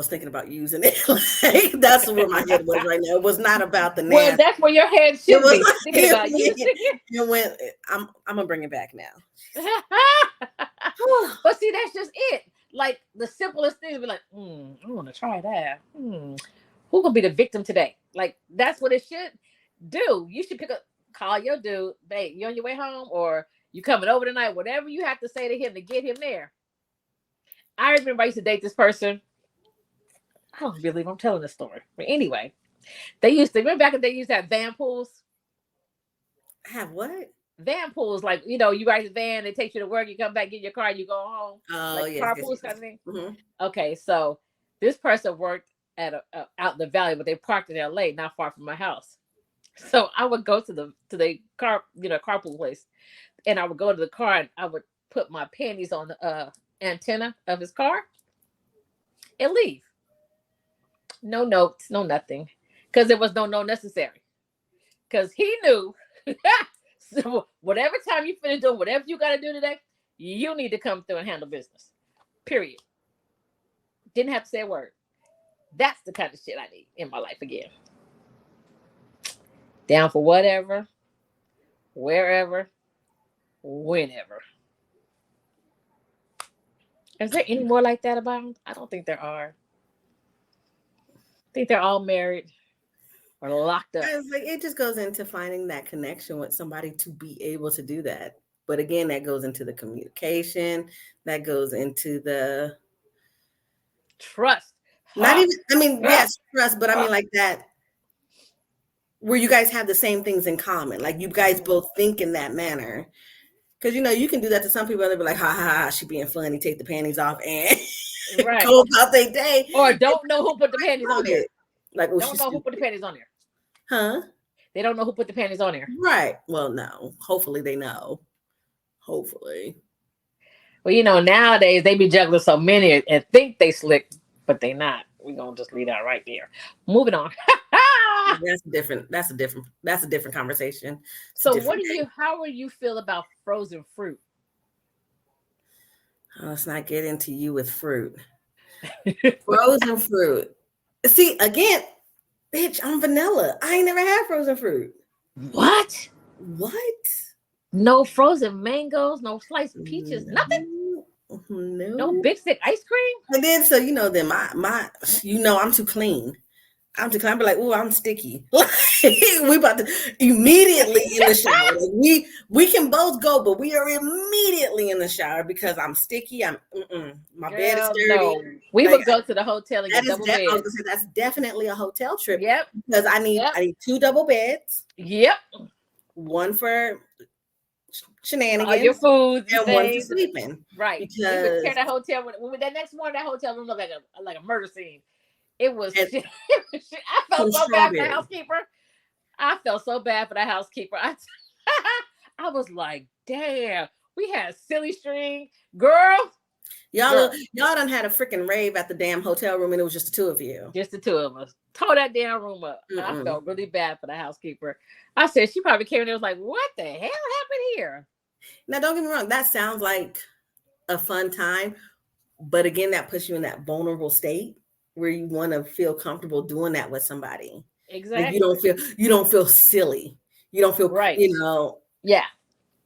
thinking about using it. Like, that's where my head was right now. It was not about the name. Well, that's where your head should be. Thinking about using it. I'm gonna bring it back now. But see, that's just it. Like the simplest thing would be like, I want to try that. Who gonna be the victim today? Like that's what it should do. You should call your dude, babe. You on your way home, or you coming over tonight? Whatever you have to say to him to get him there. I remember I used to date this person. I don't believe I'm telling this story, but anyway, remember back in the day, they used to have van pools. Have what? Van pools, like you ride the van, they take you to work, you come back, get your car, you go home. Oh, like carpools kind of thing. Mm-hmm. Okay, so this person worked at out in the valley, but they parked in LA, not far from my house. So I would go to the car, carpool place, and I would go to the car and I would put my panties on the antenna of his car and leave. No notes, no nothing, because there was no necessary. Because he knew, so whatever time you finish doing whatever you got to do today, you need to come through and handle business. Period. Didn't have to say a word. That's the kind of shit I need in my life again. Down for whatever, wherever, whenever. Is there any more like that about? I don't think there are. I think they're all married or locked up. It just goes into finding that connection with somebody to be able to do that. But again, that goes into the communication. That goes into the trust. Not even, yes, trust, but I mean like that, where you guys have the same things in common. Like you guys both think in that manner. Because, you can do that to some people. They'll be like, ha, ha, ha, she being funny. Take the panties off and go about their day. Or don't know who put the panties on there. Like, don't know who put the panties on there. Huh? They don't know who put the panties on there. Right. Well, no. Hopefully they know. Hopefully. Well, nowadays they be juggling so many and think they slick, but they not. We're going to just leave that right there. Moving on. That's a different conversation. So how will you feel about frozen fruit? Let's not get into you with fruit. Frozen fruit. See, again, bitch, I'm vanilla. I ain't never had frozen fruit. What? What? No frozen mangoes, no sliced peaches, nothing? No No. Big Stick ice cream? I did. So, then I'm too clean. I'm be like, oh, I'm sticky. We about to immediately in the shower. Like we can both go, but we are immediately in the shower because I'm sticky. My bed is Girl, dirty. no. We Like, would go to the hotel and get double I was beds. gonna say that's definitely a hotel trip. Yep. Because I need 2 double beds. Yep. One for shenanigans. Your food and one for sleeping. Right. Because we would tear that hotel when that next morning that hotel room looked like a murder scene. It was shit. I felt so bad for the housekeeper. I felt so bad for the housekeeper. I was like, damn, we had silly string. Girl. Y'all done had a freaking rave at the damn hotel room and it was just the 2 of you. Just the 2 of us. Tore that damn room up. I felt really bad for the housekeeper. I said she probably came in there and was like, what the hell happened here? Now, don't get me wrong. That sounds like a fun time. But again, that puts you in that vulnerable state where you want to feel comfortable doing that with somebody. Exactly. Like you don't feel silly. You don't feel right. Yeah.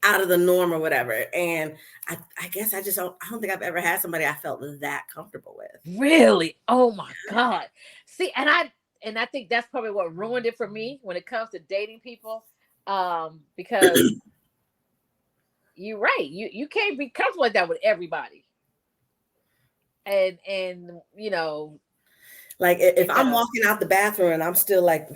Out of the norm or whatever. And I guess I don't think I've ever had somebody I felt that comfortable with. Really? Oh my God. See, and I think that's probably what ruined it for me when it comes to dating people. Because you're right. You can't be comfortable like that with everybody. And like if I'm walking out the bathroom and I'm still like,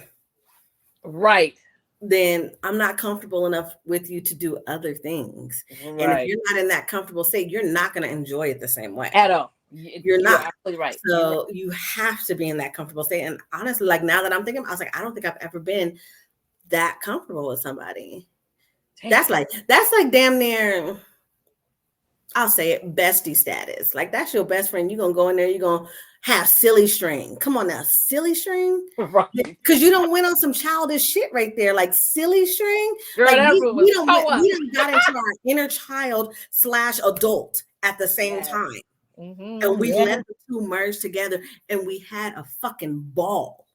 right, then I'm not comfortable enough with you to do other things. Right. And if you're not in that comfortable state, you're not going to enjoy it the same way at all. You're not. Absolutely right. So you have to be in that comfortable state. And honestly, like now that I'm thinking, I was like, I don't think I've ever been that comfortable with somebody. That's like damn near, I'll say it, bestie status. Like that's your best friend. You're going to go in there, you're going to have silly string. Come on now, silly string? Right. Because you don't went on some childish shit right there, like silly string. Girl, like we don't got into our inner child / adult at the same time. Mm-hmm. And we let the 2 merge together and we had a fucking ball.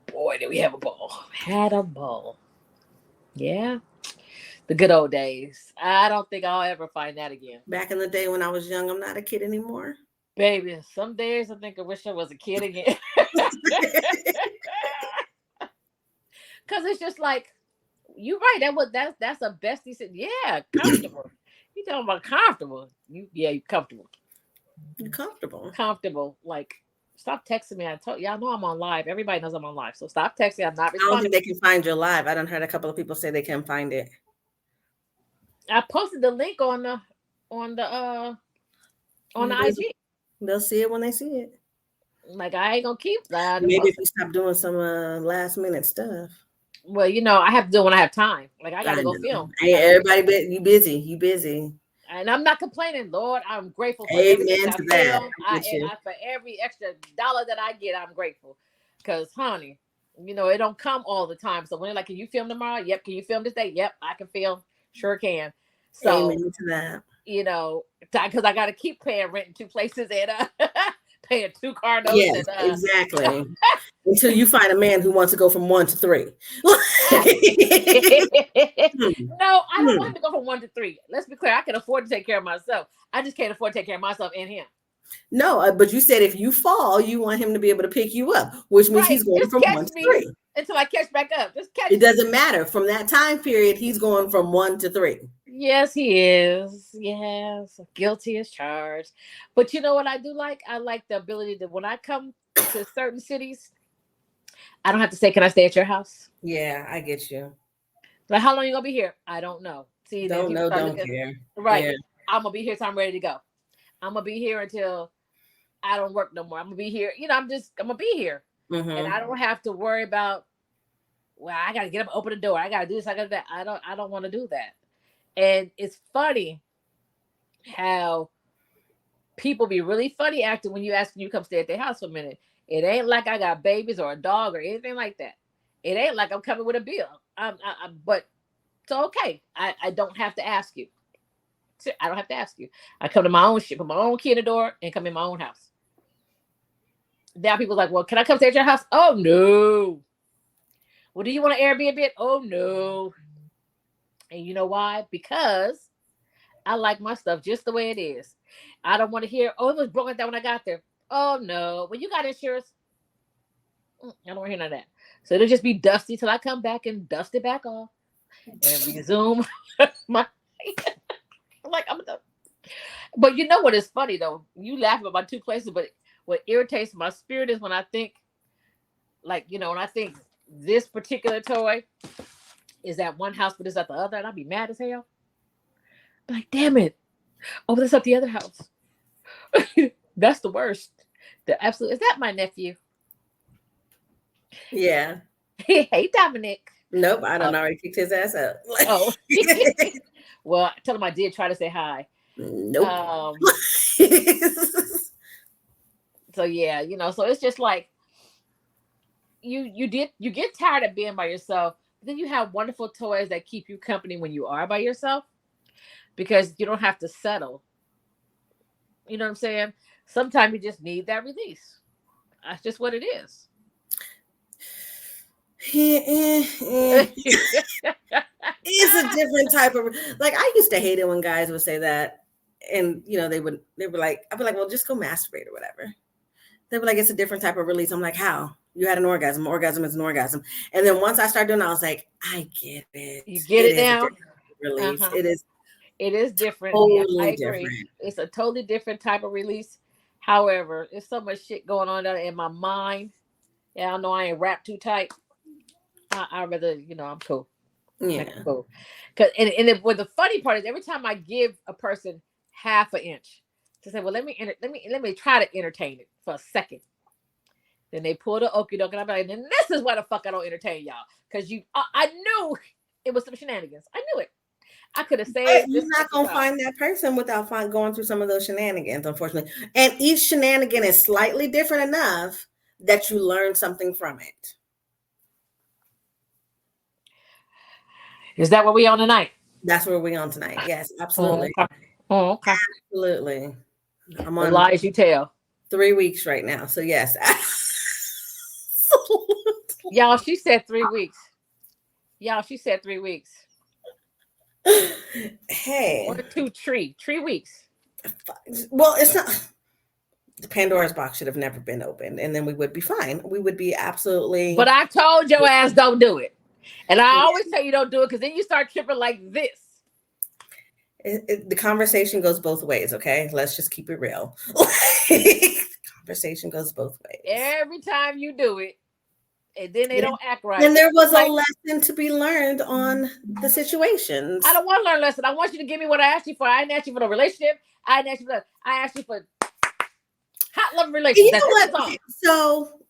Boy, did we have a ball. Had a ball. Yeah. The good old days. I don't think I'll ever find that again. Back in the day when I was young, I'm not a kid anymore. Baby, some days I think I wish I was a kid again. Because it's just like, you're right. That's a bestie. Yeah, comfortable. You talking about comfortable? You're comfortable. You're comfortable. Comfortable. Like, stop texting me. Y'all know I'm on live. Everybody knows I'm on live. So stop texting. I'm not responding. I don't think they can find your live. I done heard a couple of people say they can't find it. I posted the link on the IG. They'll see it when they see it. Like, I ain't gonna keep that. Maybe if you stop doing some last minute stuff. Well, I have to do it when I have time. Like, I gotta go film. Hey, everybody, you busy. And I'm not complaining, Lord. I'm grateful for everything to that. For every extra dollar that I get, I'm grateful. Because, honey, it don't come all the time. So when they're like, can you film tomorrow? Yep. Can you film this day? Yep, I can film. Sure can. So, amen to that. Because I got to keep paying rent in 2 places and paying 2 car notes. Yes, exactly. Until you find a man who wants to go from 1 to 3. No, I don't want to go from 1 to 3. Let's be clear. I can afford to take care of myself. I just can't afford to take care of myself and him. No, but you said if you fall, you want him to be able to pick you up, which means he's going from 1 to 3. Until I catch back up. Just catch It doesn't matter. From that time period, he's going from 1 to 3. Yes, he is. Yes. Guilty as charged. But you know what I do like? I like the ability that when I come to certain cities, I don't have to say, can I stay at your house? Yeah, I get you. Like, how long you gonna be here? I don't know. See, don't care. Right. Yeah. I'm gonna be here till I'm ready to go. I'm gonna be here until I don't work no more. I'm gonna be here. I'm gonna be here. Mm-hmm. And I don't have to worry about, well, I gotta get up, open the door. I gotta do this, I gotta do that. I don't want to do that. And it's funny how people be really funny acting when you ask them to come stay at their house for a minute. It ain't like I got babies or a dog or anything like that. It ain't like I'm coming with a bill. But it's okay. I don't have to ask you. I don't have to ask you. I come to my own shit, put my own key in the door, and come in my own house. Now people are like, well, can I come stay at your house? Oh, no. Well, do you want an Airbnb? Oh, no. And you know why? Because I like my stuff just the way it is. I don't want to hear, oh, it was broken down when I got there. Oh no, when you got insurance, I don't want to hear none of that. So it'll just be dusty till I come back and dust it back off and resume my. I'm like, I'm done. But you know what is funny though? You laugh about my two places, but what irritates my spirit is when I think, like, when I think this particular toy is at one house, but it's at the other, and I'll be mad as hell. Like, damn it. Oh, this at the other house. That's the worst. The absolute. Is that my nephew? Yeah. Hey, Dominic. Nope, I don't already kicked his ass out. Oh. Well, tell him I did try to say hi. Nope. So yeah, so it's just like you get tired of being by yourself. Then you have wonderful toys that keep you company when you are by yourself, because you don't have to settle. You know what I'm saying? Sometimes you just need that release. That's just what it is. It's a different type of, like, I used to hate it when guys would say that, and they were like, I'd be like, well, just go masturbate or whatever. They were like, it's a different type of release. I'm like, how? You had an orgasm. Orgasm is an orgasm. And then once I started doing it, I was like, I get it. You get it now? Release. Uh-huh. It is different. Totally I agree. Different. It's a totally different type of release. However, there's so much shit going on in my mind. Yeah, I know I ain't wrapped too tight. I'd rather, I'm cool. Yeah. I'm cool. Well, the funny part is every time I give a person half an inch to say, well, let me try to entertain it for a second. Then they pull the okie doke, and I'm like, and this is why the fuck I don't entertain y'all. Because I knew it was some shenanigans. I knew it. I could have said, you're not gonna find that person without going through some of those shenanigans, unfortunately. And each shenanigan is slightly different enough that you learn something from it. Is that what we on tonight? That's where we on tonight. Yes, absolutely. Oh, okay. Absolutely. I'm on the lies you tell. 3 weeks right now. So yes. Y'all, she said 3 weeks. Y'all, she said 3 weeks. Hey. 1 or 2 3 weeks. Well, it's not. The Pandora's box should have never been opened, and then we would be fine. We would be absolutely. But I told your ass don't do it. And I always tell you don't do it, because then you start tripping like this. The conversation goes both ways, okay? Let's just keep it real. The conversation goes both ways. Every time you do it, and then they don't act right. And there was a lesson to be learned on the situations. I don't want to learn a lesson. I want you to give me what I asked you for. I didn't ask you for the relationship. I asked you for hot love relationship. You know what? So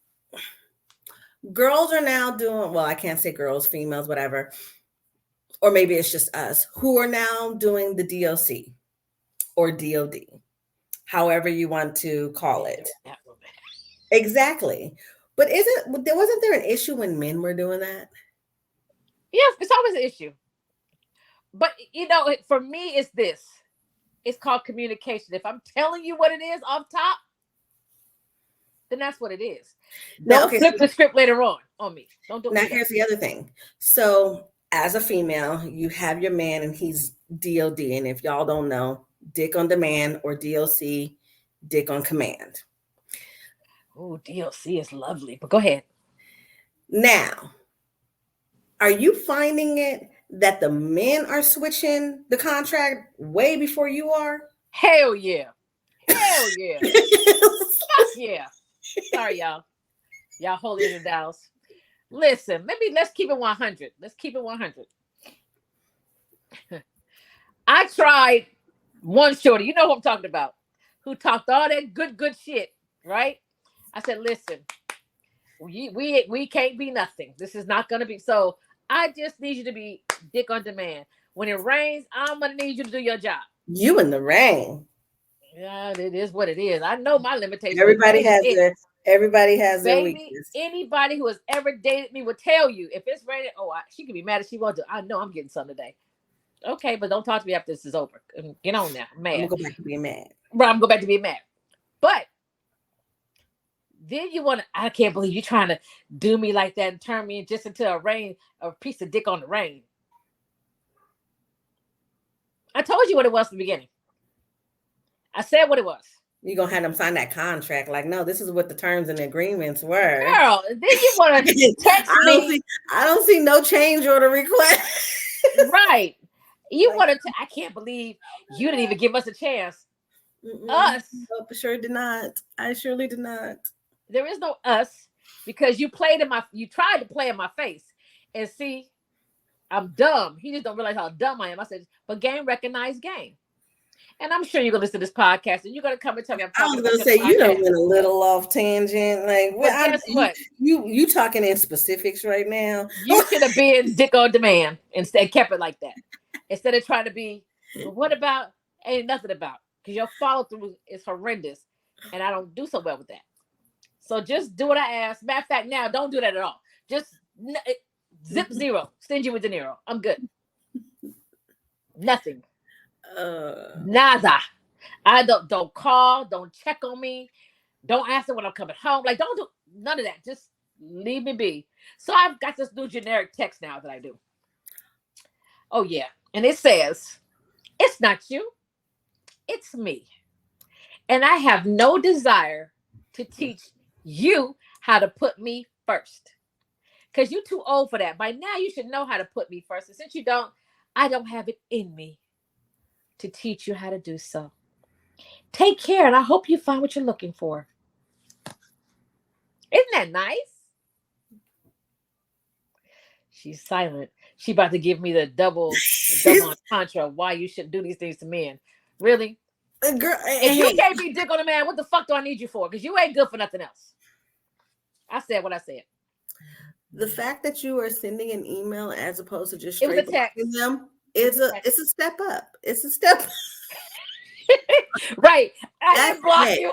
girls are now doing, well, I can't say girls, females, whatever. Or maybe it's just us who are now doing the DOC or DOD, however you want to call it. Exactly. But wasn't there an issue when men were doing that? Yes, it's always an issue. But, for me, it's this. It's called communication. If I'm telling you what it is off top, then that's what it is. Don't flip the script later on me. Don't do it. Now, here's the other thing. So, as a female, you have your man and he's DOD. And if y'all don't know, dick on demand or DOC, dick on command. Oh, DOC is lovely, but go ahead. Now, are you finding it that the men are switching the contract way before you are? Hell yeah. Hell yeah. Yeah. Sorry, y'all. Y'all holier than thous. Listen, let's keep it 100. Let's keep it 100. I tried one shorty, you know who I'm talking about, who talked all that good shit, right? I said, listen, we can't be nothing. This is not going to be. So I just need you to be dick on demand. When it rains, I'm going to need you to do your job. You in the rain. Yeah, it is what it is. I know my limitations. Everybody has their weakness. Anybody who has ever dated me will tell you, if it's raining, she can be mad if she wants to. I know I'm getting some today. Okay, but don't talk to me after this is over. Get on now. I'm mad. I'm going to go back to being mad. Right, I'm going to go back to being mad. But then I can't believe you're trying to do me like that and turn me just into a piece of dick on the rain. I told you what it was at the beginning. I said what it was. You're going to have them sign that contract. Like, no, this is what the terms and agreements were. Girl, then you want to text me. I don't see no change order request. Right. You want to, I can't believe you didn't even give us a chance. Us. Nope, sure did not. I surely did not. There is no us because you tried to play in my face. And see, I'm dumb. He just don't realize how dumb I am. I said, but game recognized game. And I'm sure you're going to listen to this podcast and you're going to come and tell me I'm talking. I was going to say, you done went a little off tangent. Like, well, guess what? You talking in specifics right now. You should have been dick on demand instead, kept it like that. Instead of trying to be, well, what about, ain't nothing about. Because your follow through is horrendous. And I don't do so well with that. So just do what I ask. Matter of fact, now don't do that at all. Just zip zero. Stingy with De Niro. I'm good. Nothing. Nada. I don't call, don't check on me, don't ask me when I'm coming home. Like, don't do none of that. Just leave me be. So I've got this new generic text now that I do. Oh yeah. And it says, it's not you, it's me. And I have no desire to teach you how to put me first. Because you're too old for that. By now you should know how to put me first. And since you don't, I don't have it in me to teach you how to do so. Take care, and I hope you find what you're looking for. Isn't that nice? She's silent. She about to give me the double entendre why you shouldn't do these things to men. Really? Girl, if you can't be dick on a man, what the fuck do I need you for? Because you ain't good for nothing else. I said what I said. The fact that you are sending an email as opposed to just straight it was a text. Them, it's a step up. It's a step up. Right. I didn't block you.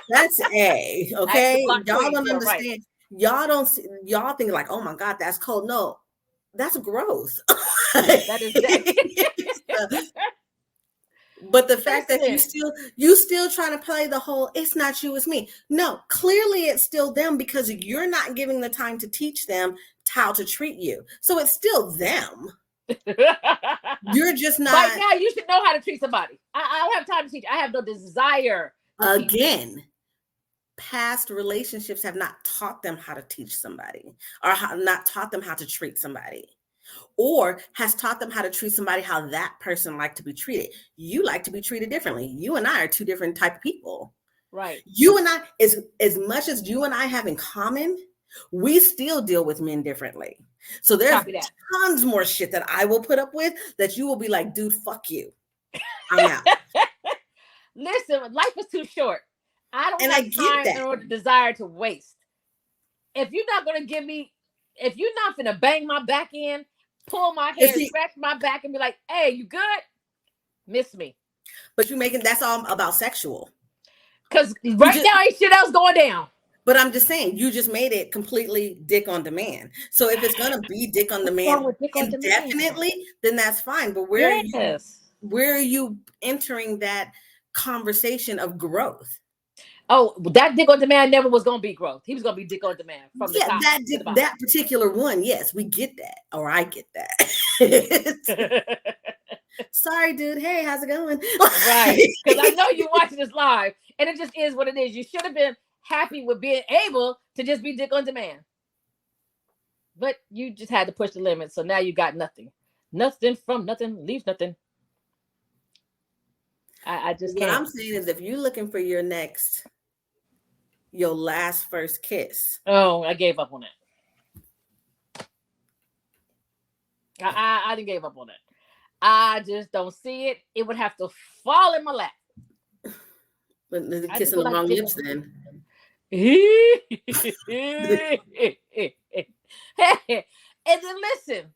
That's A. Okay. Y'all don't understand. Right. Y'all think like, oh my God, that's cold. No, that's growth. That is that. But the fact that you still trying to play the whole it's not you, it's me. No, clearly it's still them because you're not giving the time to teach them how to treat you. So it's still them. You're just not. Right now, you should know how to treat somebody. I don't have time to teach. I have no desire. Again, past relationships have not taught them how to teach somebody or not taught them how to treat somebody. Or has taught them how to treat somebody how that person like to be treated. You like to be treated differently. You and I are two different type of people. Right. You and I, as much as you and I have in common, we still deal with men differently. So there's tons more shit that I will put up with that you will be like, dude, fuck you. I'm out. Listen, life is too short. I don't have time or the desire to waste. If you're not going to give me, if you're not going to bang my back in, pull my hair, scratch my back and be like, hey, you good? Miss me. But you making, that's all about sexual. Because now ain't shit else going down. But I'm just saying, you just made it completely dick on demand. So if it's going to be dick on demand indefinitely, then that's fine. But where are you entering that conversation of growth? Oh, that dick on demand never was going to be growth. He was going to be dick on demand. From the top that particular one. Yes, we get that. Or I get that. Sorry, dude. Hey, how's it going? Right. Because I know you're watching this live and it just is what it is. You should have been happy with being able to just be dick on demand. But you just had to push the limit. So now you got nothing. Nothing from nothing leaves nothing. I just can't. What I'm saying is if you're looking for your last first kiss. Oh, I gave up on it. I didn't give up on it. I just don't see it. It would have to fall in my lap. But kissing the wrong lips then. And then listen,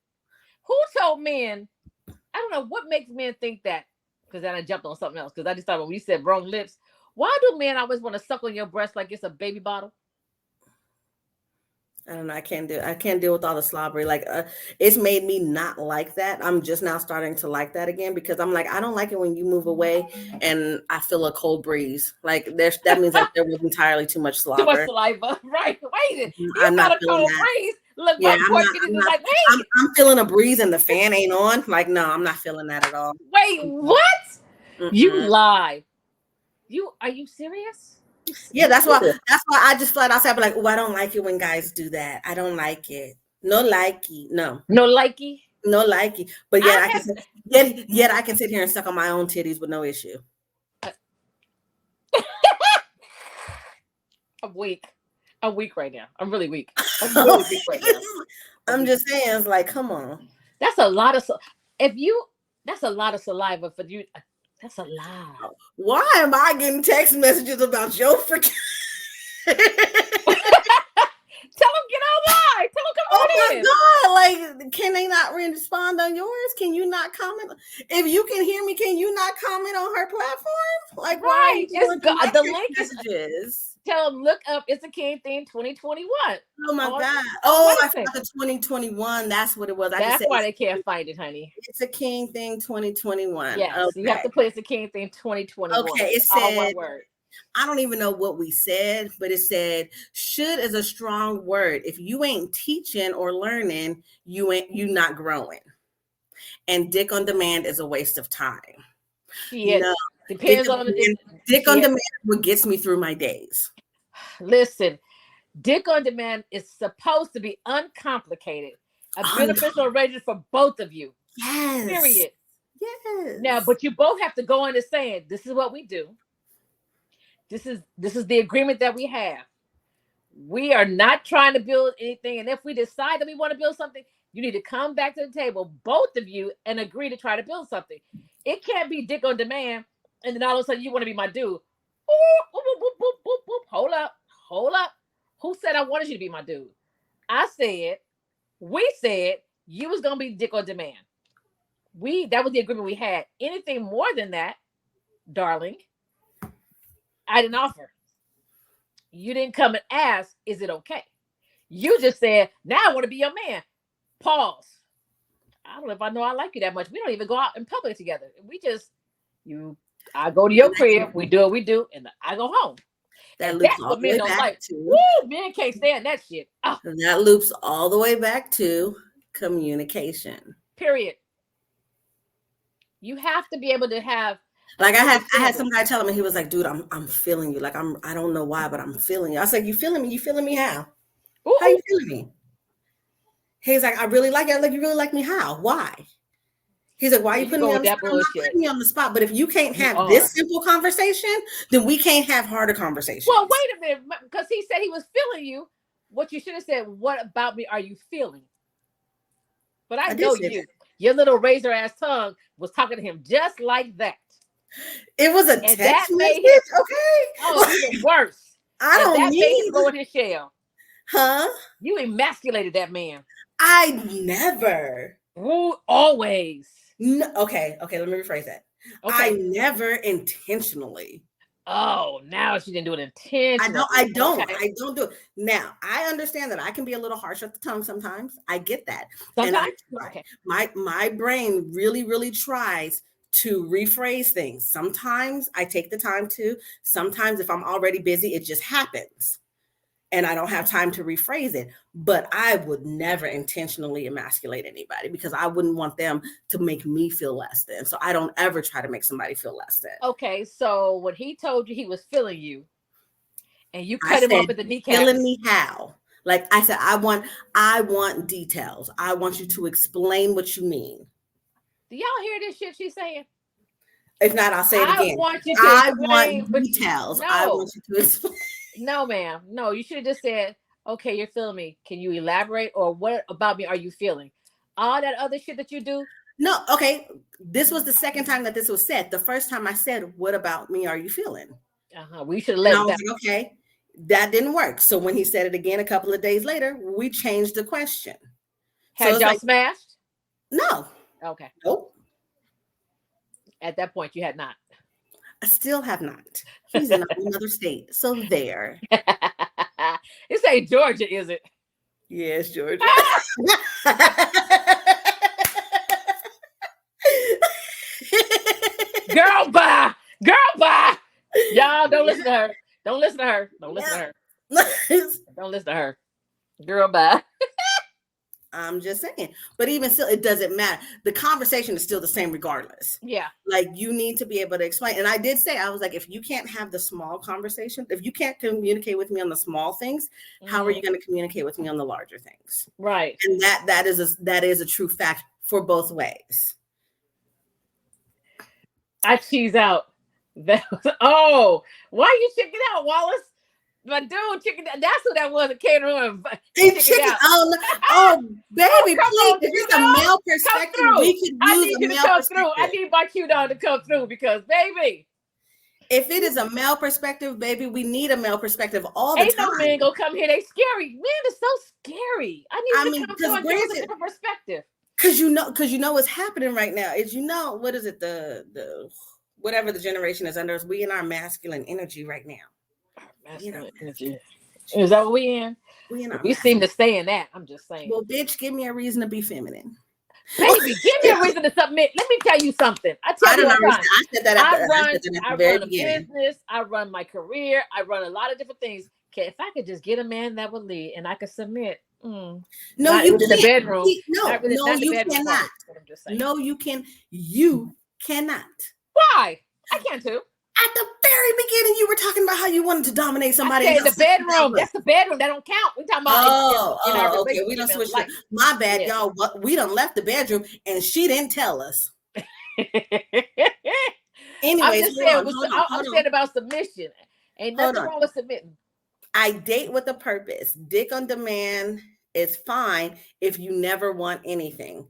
who told men? I don't know what makes men think that. Because then I jumped on something else. Because I just thought when you said wrong lips, why do men always want to suck on your breast like it's a baby bottle? I don't know. I can't deal with all the slobbery. Like it's made me not like that. I'm just now starting to like that again because I'm like, I don't like it when you move away and I feel a cold breeze. Like that means that there was entirely too much slobber. Too much saliva. Right. Wait. I'm not a cold breeze. Look, yeah, I'm feeling a breeze and the fan ain't on. Like, no, I'm not feeling that at all. Wait, what? Mm-hmm. You lie. Are you serious? Yeah, that's why I just flat out say, like, oh, I don't like it when guys do that. I don't like it. No likey. No. No likey. No likey. But yet yet I can sit here and suck on my own titties with no issue. I'm weak. I'm weak right now. I'm really weak. I'm really weak right now. I'm just saying, it's like, come on. That's a lot of that's a lot of saliva for you. That's a lot. Why am I getting text messages about your freaking? Tell them get online. Tell them come on in. Oh my God! Like, can they not respond on yours? Can you not comment? If you can hear me, can you not comment on her platform? Like, right? The link messages. Is. Tell them look up. It's a King Thing 2021. Oh my God! Oh, I forgot the 2021. That's what it was. That's why they can't find it, honey. It's a King Thing 2021. Yes, okay. You have to put it's a King Thing 2021. Okay, it said. All one word. I don't even know what we said, but it said should is a strong word. If you ain't teaching or learning, you not growing. And dick on demand is a waste of time. Yeah, no, depends on the dick on demand what gets me through my days. Listen, dick on demand is supposed to be uncomplicated, a beneficial arrangement for both of you. Yes. Period. Yes. Now, but you both have to go in and saying, this is what we do. This is the agreement that we have. We are not trying to build anything. And if we decide that we want to build something, you need to come back to the table, both of you, and agree to try to build something. It can't be dick on demand. And then all of a sudden you want to be my dude. Ooh, boop, boop, boop, boop, boop. Hold up. Who said I wanted you to be my dude? We said you was going to be dick on demand. That was the agreement we had. Anything more than that, darling, I didn't offer. You didn't come and ask, is it okay? You just said, now I want to be your man. Pause. I don't know if I know I like you that much. We don't even go out in public together. I go to your crib, we do what we do, and I go home. That loops all the way back to. Woo, men can't stand that shit. Oh. And that loops all the way back to communication. Period. You have to be able to have. Like I had some guy telling me, he was like, dude, I'm feeling you. Like I don't know why, but I'm feeling you. I was like, you feeling me? You feeling me how? Ooh. How you feeling me? He's like, I really like it. Like, you really like me how? Why? He's like, why are you putting me on the spot? I'm not putting me on the spot. But if you can't have this simple conversation, then we can't have harder conversations. Well, wait a minute, because he said he was feeling you. What you should have said, what about me are you feeling? But I know you. That. Your little razor ass tongue was talking to him just like that. It was a text message, okay? Oh, even worse. I don't that need made him go in his shell. Huh? You emasculated that man. I never. Ooh, always. No, okay, let me rephrase that. Okay. I never intentionally. Oh, now she didn't do it intentionally. I don't do it. Now, I understand that I can be a little harsh at the tongue sometimes. I get that. Sometimes? And I try. My brain really, really tries to rephrase things. Sometimes I take the time to. Sometimes if I'm already busy, it just happens. And I don't have time to rephrase it. But I would never intentionally emasculate anybody because I wouldn't want them to make me feel less than. So I don't ever try to make somebody feel less than. Okay, so when he told you he was feeling you and you cut him off at the kneecap. Feeling me how? Like I said, I want details. I want you to explain what you mean. Do y'all hear this shit she's saying? If not, I'll say it again. I want details. No. I want you to explain. No, ma'am. No, you should have just said, okay, you're feeling me. Can you elaborate? Or what about me are you feeling? All that other shit that you do? No, okay. This was the second time that this was said. The first time I said, what about me are you feeling? We should have let that. Like, okay, that didn't work. So when he said it again a couple of days later, we changed the question. Had y'all smashed? No. Okay. Nope. At that point, you had not. I still have not. He's in another state. So there. This ain't Georgia, is it? Yes, Georgia. Girl, bye. Y'all don't listen to her. Don't listen to her. Don't listen to her. Girl, bye. I'm just saying. But even still, it doesn't matter. The conversation is still the same regardless. Yeah. Like, you need to be able to explain. And I did say, I was like, if you can't have the small conversation, if you can't communicate with me on the small things, how are you going to communicate with me on the larger things? Right. And that is a true fact for both ways. I cheese out. Oh, why are you checking out, Wallace? My dude, chicken. That's who that was. A caterer. Oh, baby, please. If it's a male perspective, we could use a male perspective. I need my Q-Dog to come through because, baby, if it is a male perspective, baby, we need a male perspective all the time. Ain't no men gonna come here. They scary. Men is so scary. I need to come through and give us a different perspective. Because you know what's happening right now is, what is it? The whatever the generation is under us, we in our masculine energy right now. Energy. Is that what we in? We seem to stay in that. I'm just saying. Well, bitch, give me a reason to be feminine. Baby, give me a reason to submit. Let me tell you something. I said that I run a business. I run my career. I run a lot of different things. Okay, if I could just get a man that would lead and I could submit. No, you can't. The bedroom. You cannot. No, you can. You cannot. Why? I can too. At the very beginning, you were talking about how you wanted to dominate somebody. The bedroom. That's the bedroom. That don't count. We talking about. Okay. We done switched. My bad, y'all. We done left the bedroom, and she didn't tell us. Anyways, I'm saying about submission. Ain't nothing wrong with submitting. I date with a purpose. Dick on demand is fine if you never want anything.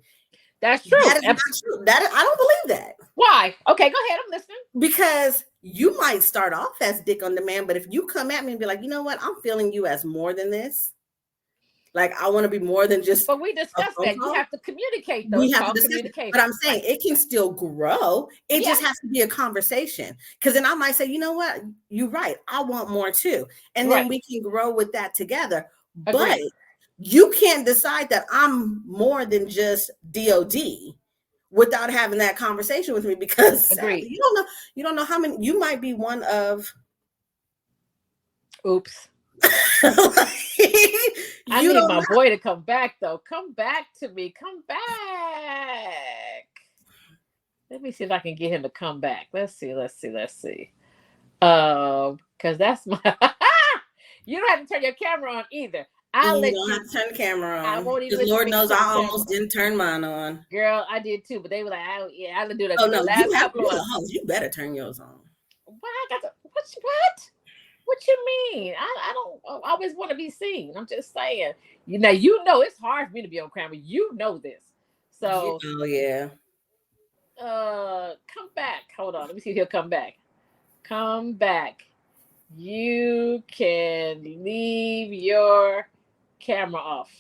That's true. That is not true. I don't believe that. Why? Okay, go ahead. I'm listening. Because you might start off as dick on demand, but if you come at me and be like, you know what, I'm feeling you as more than this. Like, I want to be more than just. But we discussed that. You have to communicate. We have to discuss. But I'm saying it can still grow. It just has to be a conversation. Because then I might say, you know what, you're right. I want more too, and then we can grow with that together. Agreed. But you can't decide that I'm more than just DOD without having that conversation with me, because you don't know how many. You might be one of. Oops. I need my boy to come back though. Come back to me. Come back. Let me see if I can get him to come back. Let's see. Because that's my. You don't have to turn your camera on either. You don't have to turn the camera on. I won't even. Lord knows I almost didn't turn mine on. Girl, I did too, but they were like, I do that. Oh no, you better turn yours on. What? What you mean? I don't always want to be seen. I'm just saying. You know, it's hard for me to be on camera. You know this. So. Oh yeah. Come back. Hold on. Let me see if he'll come back. Come back. You can leave your camera off.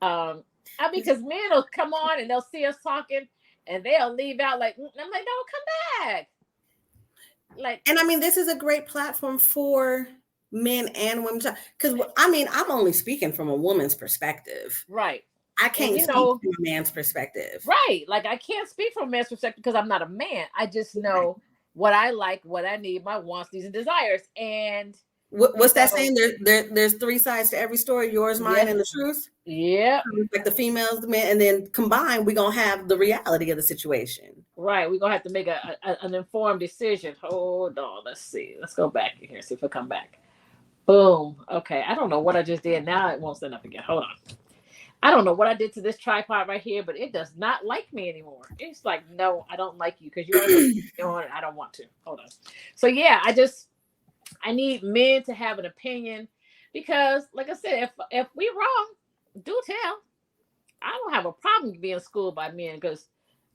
Because men will come on and they'll see us talking and they'll leave out like, I'm like, no, come back. And I mean, this is a great platform for men and women, because I'm only speaking from a woman's perspective, right? I can't speak from a man's perspective, right? Like, I can't speak from a man's perspective because I'm not a man. I just know what I like, what I need, my wants, needs, and desires. And what's that saying? There's three sides to every story: yours, mine, and the truth. Yeah, like the females, the men, and then combined, we're gonna have the reality of the situation. Right, we're gonna have to make an informed decision. Hold on, let's see. Let's go back in here, see if I come back. Boom. Okay, I don't know what I just did. Now it won't stand up again. Hold on. I don't know what I did to this tripod right here, but it does not like me anymore. It's like, no, I don't like you because you're on it. I don't want to. Hold on. So yeah, I need men to have an opinion, because, like I said, if we're wrong, do tell. I don't have a problem being schooled by men, because,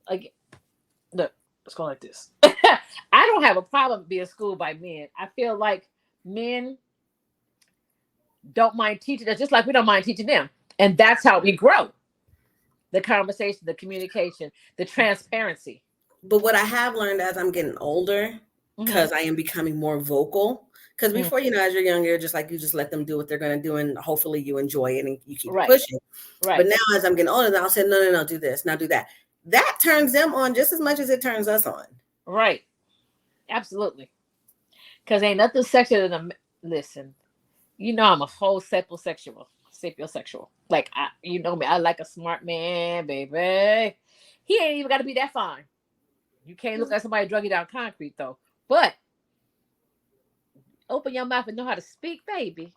like, look, let's go like this. I don't have a problem being schooled by men. I feel like men don't mind teaching us, just like we don't mind teaching them. And that's how we grow. The conversation, the communication, the transparency. But what I have learned as I'm getting older, because I am becoming more vocal, because before, as you're younger, just like you just let them do what they're going to do, and hopefully you enjoy it and you keep pushing. Right. But now as I'm getting older, I'll say, no, do this, now do that. That turns them on just as much as it turns us on. Right. Absolutely. Because ain't nothing sexier than listen, I'm a whole sexual. sapiosexual. Like, you know me, I like a smart man, baby. He ain't even got to be that fine. You can't look at somebody drug you down concrete, though. But open your mouth and know how to speak, baby.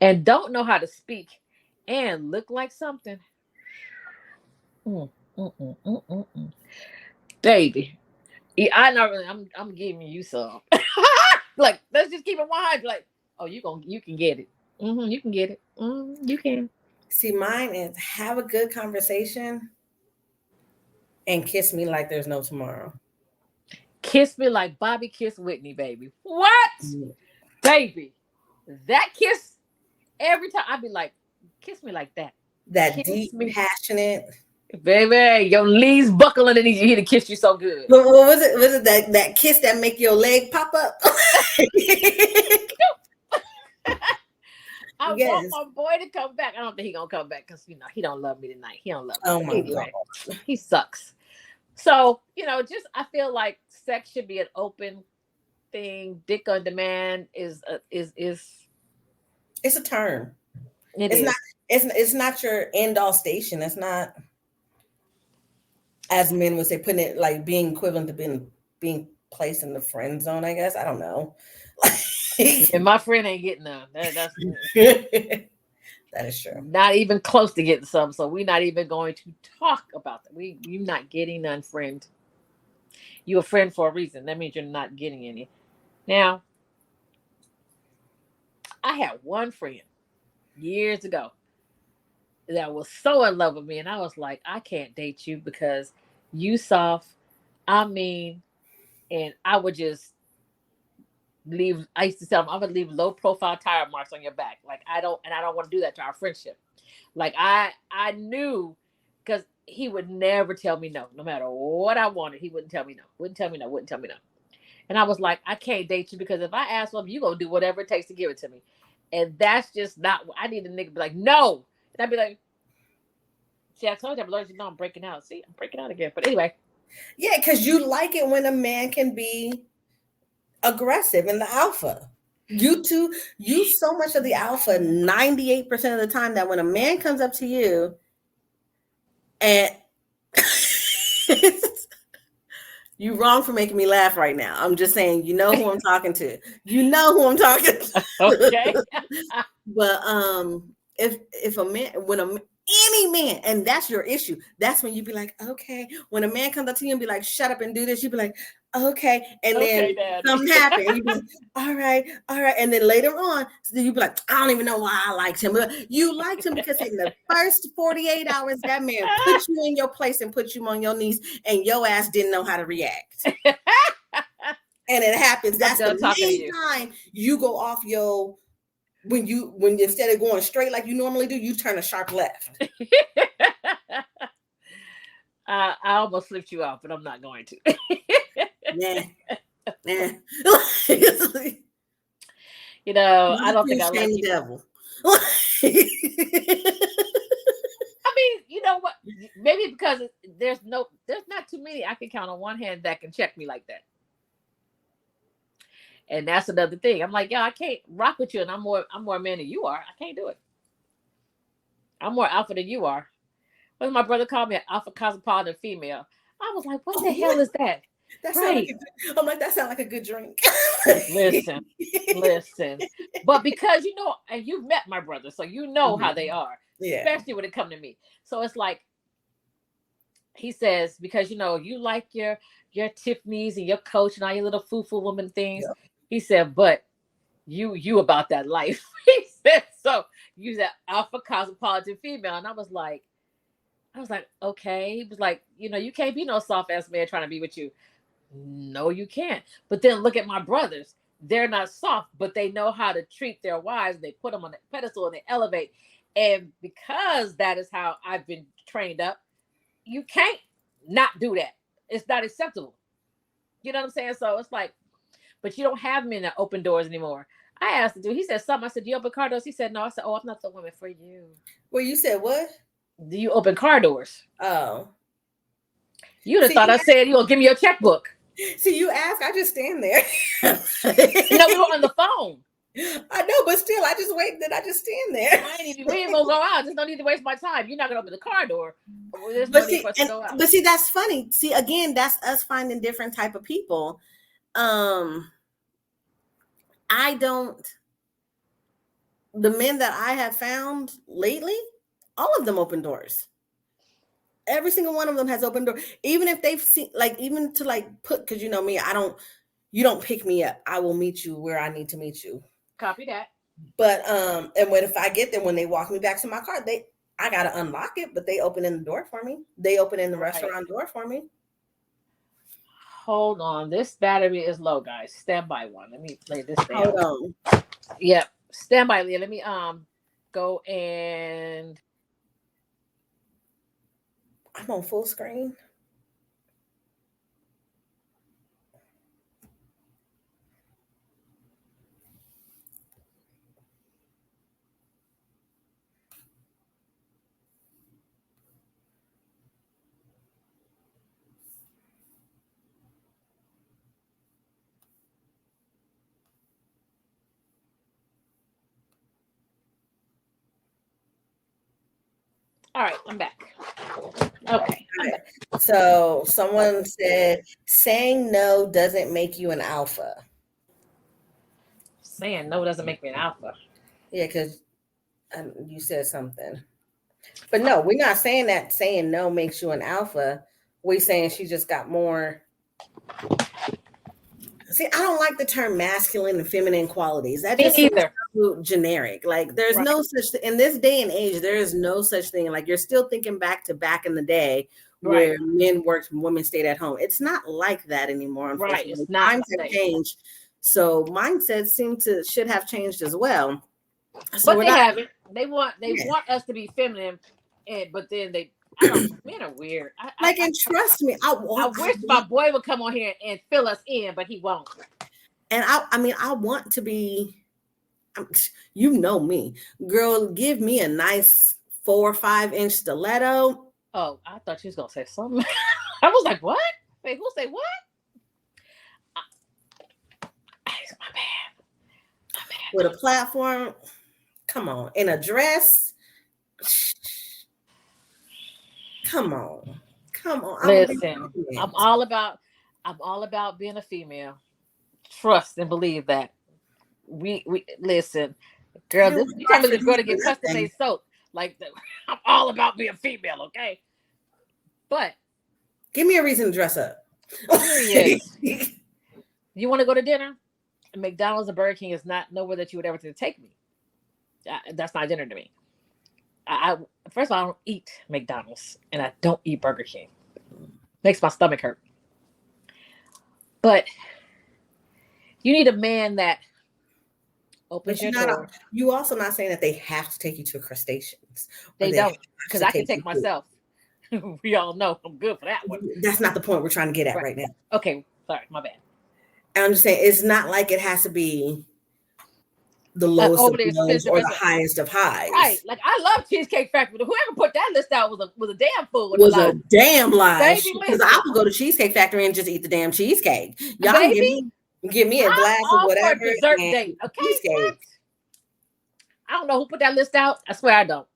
And don't know how to speak and look like something. Baby, I know. I'm giving you some. Like, let's just keep it 100. Like, oh, you can get it. You can get it. You can. See, mine is have a good conversation and kiss me like there's no tomorrow. Kiss me like Bobby kissed Whitney, baby. What? Baby, that kiss, every time I'd be like, kiss me like that. That kiss deep, me. Passionate. Baby, your knees buckling and he to kiss you so good. What was it? Was it that kiss that make your leg pop up? I want my boy to come back. I don't think he's gonna come back because he don't love me tonight. He don't love me. Oh my God. He sucks. So, just I feel like sex should be an open thing. Dick on demand is it's a term. It's not your end all station. It's not, as men would say, putting it like being equivalent to being placed in the friend zone, I guess. I don't know. And my friend ain't getting none. That's that is true. Not even close to getting some. So we're not even going to talk about that. You're not getting none, friend. You're a friend for a reason. That means you're not getting any. Now, I had one friend years ago that was so in love with me, and I was like, I can't date you because you soft, I mean, and I would just leave. I used to tell him I would leave low profile tire marks on your back. Like, I don't want to do that to our friendship. Like, I knew, because he would never tell me no matter what I wanted. He wouldn't tell me no. And I was like, I can't date you because if I ask for him, you're going to do whatever it takes to give it to me. And that's just not what I need. A nigga to be like, no. And I'd be like, see, I told you I'm allergic. No, I'm breaking out. See, I'm breaking out again. But anyway. Yeah, because you like it when a man can be aggressive and the alpha. You so much of the alpha 98% of the time that when a man comes up to you and you wrong for making me laugh right now. I'm just saying, you know who I'm talking to. You know who I'm talking to. Okay. But if a man, any man, and that's your issue, that's when you be like, okay. When a man comes up to you and be like, shut up and do this, you be like, okay. And then something happens. You be like, all right. And then later on, you be like, I don't even know why I liked him. But you liked him because in the first 48 hours, that man put you in your place and put you on your knees, and your ass didn't know how to react. And it happens. That's the main time you go off your. When instead of going straight like you normally do, you turn a sharp left. I almost flipped you off, but I'm not going to. Nah. I don't think I like the devil. I mean, you know what? Maybe because there's not too many I can count on one hand that can check me like that. And that's another thing. I'm like, yeah, I can't rock with you, and I'm more man than you are. I can't do it. I'm more alpha than you are. When my brother called me an alpha cosmopolitan female, I was like, what the hell is that? That's right. I'm like, that sounds like a good drink. Listen. But because and you've met my brother, so you know how they are, especially when it comes to me. So it's like, he says, because you like your Tiffany's and your Coach and all your little foo-foo woman things. Yeah. He said, but you about that life. He said, so you that alpha cosmopolitan female. And I was like, okay. He was like, you can't be no soft ass man trying to be with you. No, you can't. But then look at my brothers. They're not soft, but they know how to treat their wives. They put them on the pedestal and they elevate. And because that is how I've been trained up, you can't not do that. It's not acceptable. You know what I'm saying? So it's like, but you don't have men that open doors anymore. I asked the dude, he said something. I said, do you open car doors? He said, no. I said, oh, I'm not the woman for you. Well, you said what? Do you open car doors? Oh. You'd have thought I said, you'll give me your checkbook. See, you ask, I just stand there. No, we were on the phone. I know, but still, I just wait. Then I just stand there. We ain't gonna go out. Just don't need to waste my time. You're not gonna open the car door. There's no need for us to go out. But see, that's funny. See, again, that's us finding different type of people. I don't. The men that I have found lately, all of them open doors. Every single one of them has open door. Even if they've seen, like, even to like put, because you know me, you don't pick me up. I will meet you where I need to meet you. Copy that. But and what if I get there, when they walk me back to my car, I gotta unlock it, but they open in the door for me. They open in the restaurant door for me. Hold on, this battery is low, guys. Stand by one. Let me play this down. Hold on. Yep. Stand by, Leah. Let me go and I'm on full screen. All right, I'm back. Okay. So someone said saying no doesn't make you an alpha. Saying no doesn't make me an alpha. Yeah, because you said something. But no, we're not saying that saying no makes you an alpha. We're saying she just got more. See, I don't like the term masculine and feminine qualities. That just seems so generic. Like, there's no such in this day and age. There is no such thing. Like, you're still thinking back in the day where men worked and women stayed at home. It's not like that anymore. Right. It's not. Times have changed. So mindsets should have changed as well. So but they haven't. They want us to be feminine, but then they. I don't know, men are weird. And trust me, I wish my boy would come on here and fill us in, but he won't. And I want to be, you know me, girl. Give me a nice 4 or 5 inch stiletto. Oh, I thought she was gonna say something. I was like, what? Wait, who say what? My bad. With a platform. Come on, in a dress. Come on. Listen, I'm all about being a female. Trust and believe that. We listen, girl. You tell me this girl to get custom made soap. Like, I'm all about being female, okay? But give me a reason to dress up. You want to go to dinner? McDonald's and Burger King is not nowhere that you would ever take me. That's not dinner to me. First of all, I don't eat McDonald's and I don't eat Burger King. Makes my stomach hurt. But you need a man that opens your door. You also not saying that they have to take you to crustaceans. They don't, because I can take myself. We all know I'm good for that one. That's not the point we're trying to get at right now. Okay, sorry, my bad. I'm just saying it's not like it has to be the lowest of lows or the highest of highs. Right. Like, I love Cheesecake Factory. Whoever put that list out was a damn fool. Was a damn lie. Because I would go to Cheesecake Factory and just eat the damn cheesecake. Y'all give me a glass of whatever. Dessert date. Okay. Cheesecake. I don't know who put that list out. I swear I don't.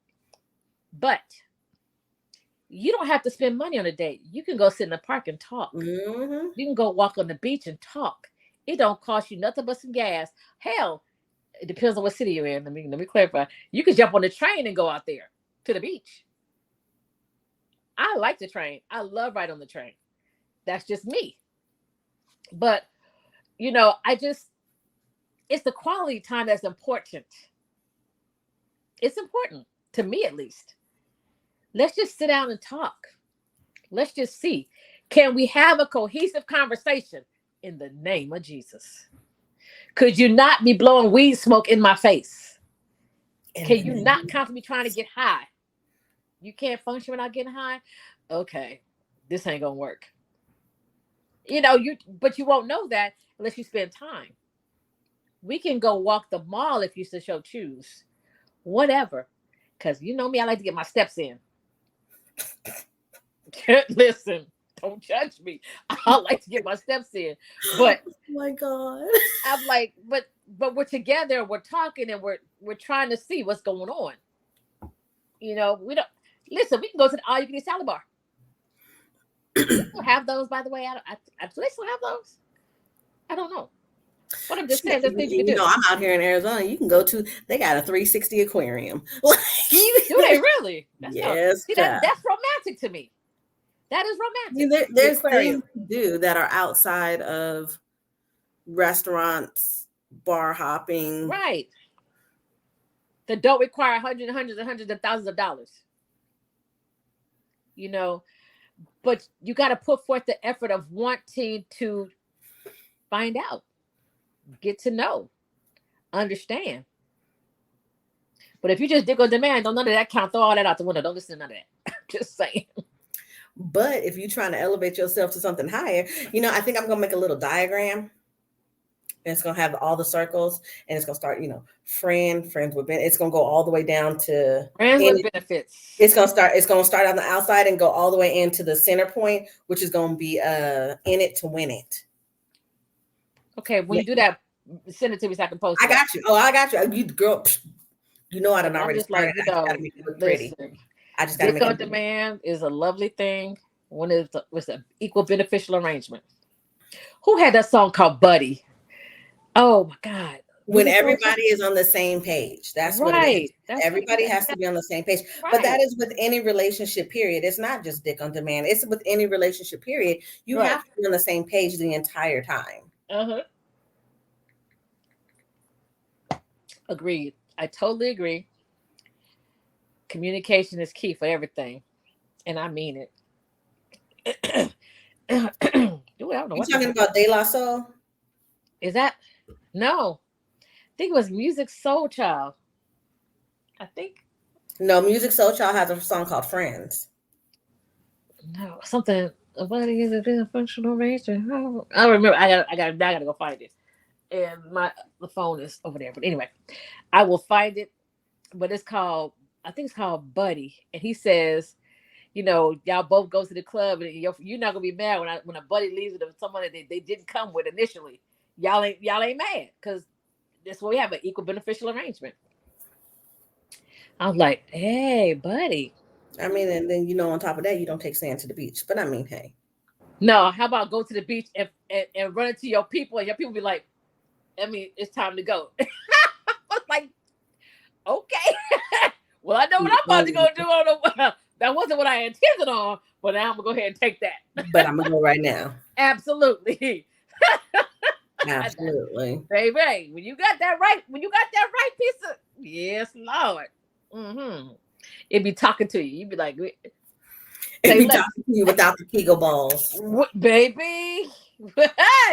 But you don't have to spend money on a date. You can go sit in the park and talk. Mm-hmm. You can go walk on the beach and talk. It don't cost you nothing but some gas. Hell, it depends on what city you're in. Let me clarify. You can jump on the train and go out there to the beach. I like the train. I love riding on the train. That's just me. But, it's the quality time that's important. It's important, to me at least. Let's just sit down and talk. Let's just see. Can we have a cohesive conversation in the name of Jesus? Could you not be blowing weed smoke in my face? Can you not constantly trying to get high? You can't function without getting high? Okay, this ain't gonna work. But you won't know that unless you spend time. We can go walk the mall if you so choose. Whatever. Because you know me, I like to get my steps in. Listen, Don't judge me. I like to get my steps in. But oh my God. I'm like, but we're together, we're talking, and we're trying to see what's going on. We don't listen. We can go to the all you can eat salad bar. Do they still have those, by the way? Do they still have those? I don't know. But I'm just saying, there's things you can do. I'm out here in Arizona. You can go to. They got a 360 aquarium. Do they really? Yes. That's romantic to me. That is romantic. There's things to do that are outside of restaurants, bar hopping. Right. That don't require hundreds of thousands of dollars. But you got to put forth the effort of wanting to find out, get to know, understand. But if you just dig on demand, don't none of that count. Throw all that out the window. Don't listen to none of that. Just saying. But if you're trying to elevate yourself to something higher, I think I'm going to make a little diagram. And it's going to have all the circles. And it's going to start, friends with benefits. It's going to go all the way down to friends with benefits. It's going to start on the outside and go all the way into the center point, which is going to be in it to win it. Okay, when you do that, send it to me so I can post it. I got you. Oh, I got you. You girl, I done already started. I just gotta make it look pretty. I just gotta make it on demand is a lovely thing when it was an equal beneficial arrangement. Who had that song called Buddy? Oh my God. When everybody is on the same page. That's right. What it is. Everybody has to be on the same page. Right. But that is with any relationship period. It's not just dick on demand. It's with any relationship period. You have to be on the same page the entire time. Uh-huh. Agreed. I totally agree. Communication is key for everything. And I mean it. You talking about De La Soul? Is that? No. I think it was Musiq Soulchild. I think. No, Musiq Soulchild has a song called Friends. No, something. What is it? A functional arrangement? I don't remember. I gotta go find it. And the phone is over there. But anyway, I will find it. But I think it's called Buddy. And he says, y'all both go to the club and you're not gonna be mad when a buddy leaves with someone that they didn't come with initially. Y'all ain't mad because that's where we have an equal beneficial arrangement. I was like, hey, buddy. I mean, and then on top of that, you don't take sand to the beach. But I mean, hey. No, how about go to the beach and run into your people and your people be like, it's time to go. I was like, okay. Well, I know what I'm about to go do. That wasn't what I intended on, but now I'm gonna go ahead and take that. But I'm gonna go right now. Absolutely. Absolutely. Baby, when you got that right piece of, yes, Lord. Mm-hmm. It'd be talking to you. You'd be like, it'd be talking to you without the Kegel balls. What, baby?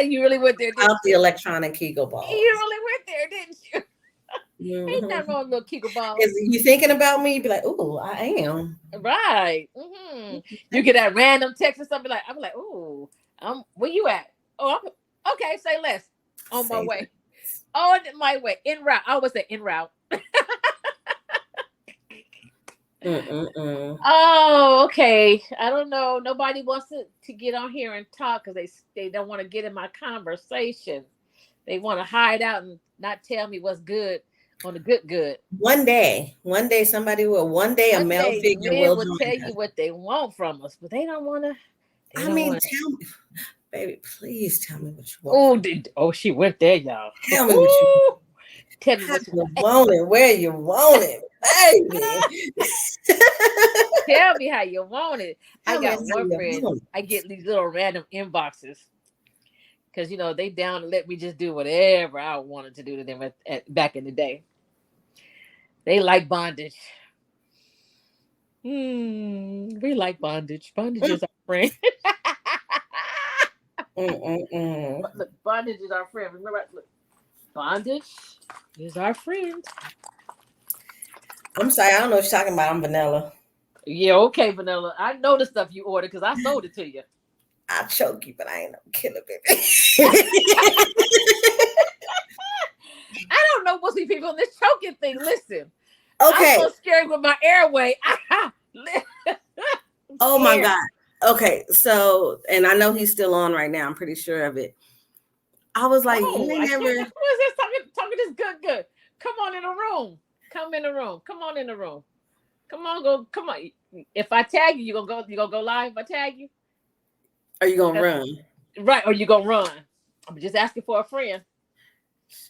You really went there, without the electronic Kegel balls. You really went there, didn't you? Mm-hmm. Ain't nothing wrong with little Kegel balls. Is you thinking about me? You'd be like, ooh, I am. Right. Mm-hmm. You get that random text or something I'm like, ooh, where you at? Oh, okay, say less. On my way. On my way. En route. I always say en route. Oh, okay. I don't know. Nobody wants to get on here and talk because they don't want to get in my conversation. They want to hide out and not tell me what's good on the good. One day somebody will. One day a male figure will tell you what they want from us, but they don't want to. Tell me, baby, please tell me what you want. Oh, she went there, y'all. Tell me what you want. Tell me what you want it, where you want it, baby. Tell me how you want it. I got one friend. I get these little random inboxes because they down to let me just do whatever I wanted to do to them back in the day. They like bondage. We like bondage. Bondage is our friend. Look, bondage is our friend. Remember, look, bondage is our friend. I'm sorry, I don't know what you're talking about. I'm Vanilla. Yeah, okay, Vanilla. I know the stuff you ordered because I sold it to you. I'll choke you, but I ain't no killer, baby. I don't know what's these people on this choking thing. Listen. Okay. I'm so scared with my airway. Oh my God. Okay, so and I know he's still on right now. I'm pretty sure of it. I was like, you ain't never. Who is this talking this good? Come on in the room. Come in the room. Come on in the room. Come on. If I tag you, you gonna go live. If I tag you, are you gonna run? Right, or you gonna run? I'm just asking for a friend.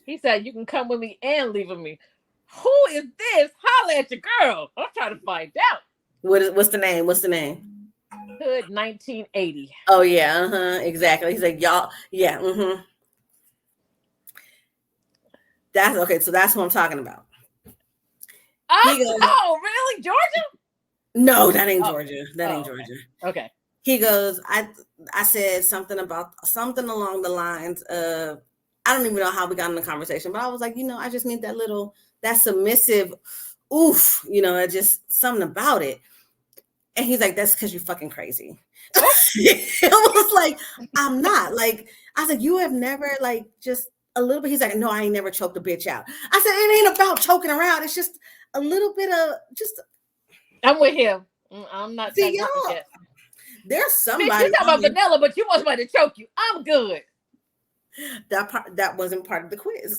He said you can come with me and leave with me. Who is this? Holla at your girl. I'm trying to find out. What's the name? What's the name? Hood 1980. Oh yeah, exactly. He's like, y'all, yeah, That's okay. So that's what I'm talking about. Oh, really, Georgia? No, that ain't Georgia. That ain't Georgia. Okay. He goes, I said something along the lines of, I don't even know how we got in the conversation, but I was like, I just need that submissive oof, just something about it. And he's like, that's because you're fucking crazy. It was like, I'm not. Like, I was like, you have never, like, just a little bit. He's like, no, I ain't never choked a bitch out. I said, it ain't about choking around. It's just a little bit of just. I'm with him. I'm not. See, y'all. There's somebody. Bitch, you talking about vanilla, but you want somebody to choke you. I'm good. That wasn't part of the quiz.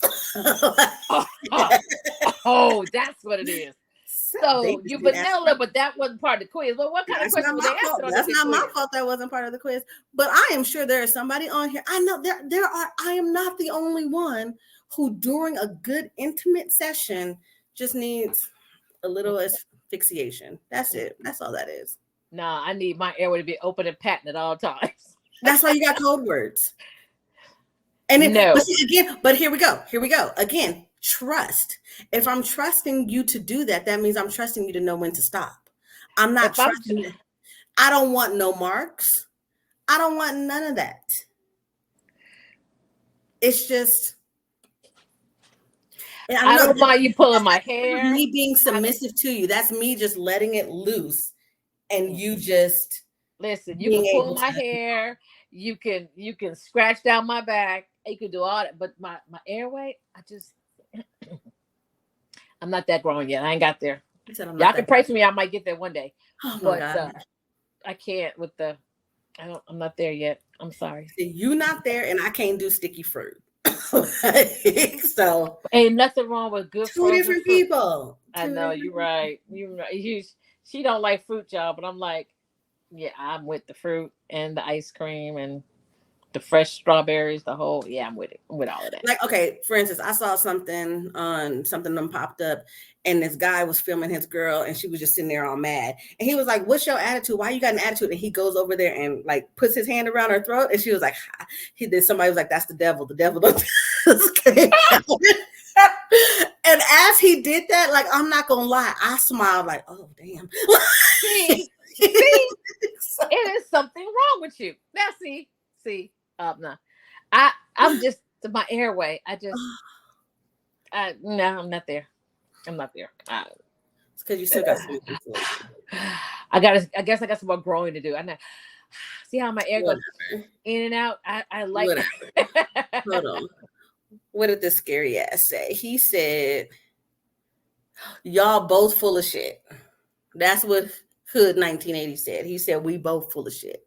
Oh, that's what it is. So you vanilla, but that wasn't part of the quiz. Well, what kind of question was they asking? That's not my fault. That wasn't part of the quiz. But I am sure there is somebody on here. I know there are. I am not the only one who, during a good intimate session, just needs a little asphyxiation. That's it. That's all that is. Nah, I need my airway to be open and patent at all times. That's why you got code words. And then, no. But here we go. Again, trust. If I'm trusting you to do that, that means I'm trusting you to know when to stop. I'm not trusting. I don't want no marks. I don't want none of that. It's just. I don't mind you pulling my hair. Me being submissive to you. That's me just letting it loose. And you just listen, you can pull my hair, you can scratch down my back, you can do all that, but my airway, I'm not that grown yet. I ain't got there. Y'all can pray for me, I might get there one day. Oh my God. I can't with I'm not there yet. I'm sorry. You not there, and I can't do sticky fruit. So ain't nothing wrong with good two different fruit. People. I know, you're right. She don't like fruit, y'all, but I'm like, yeah, I'm with the fruit and the ice cream and the fresh strawberries, I'm with it. I'm with all of that. Like, okay, for instance, I saw something that popped up, and this guy was filming his girl, and she was just sitting there all mad. And he was like, what's your attitude? Why you got an attitude? And he goes over there and like puts his hand around her throat, and she was like, somebody was like, that's the devil. The devil don't. And as he did that, like, I'm not gonna lie, I smiled like, oh damn. See, it is something wrong with you. Now see, no. I'm just my airway. No, I'm not there. It's because you still got some. I guess I got some more growing to do. I know. See how my air goes in and out. I like it. Hold on. What did this scary ass say? He said, y'all both full of shit. That's what Hood 1980 said. He said, we both full of shit.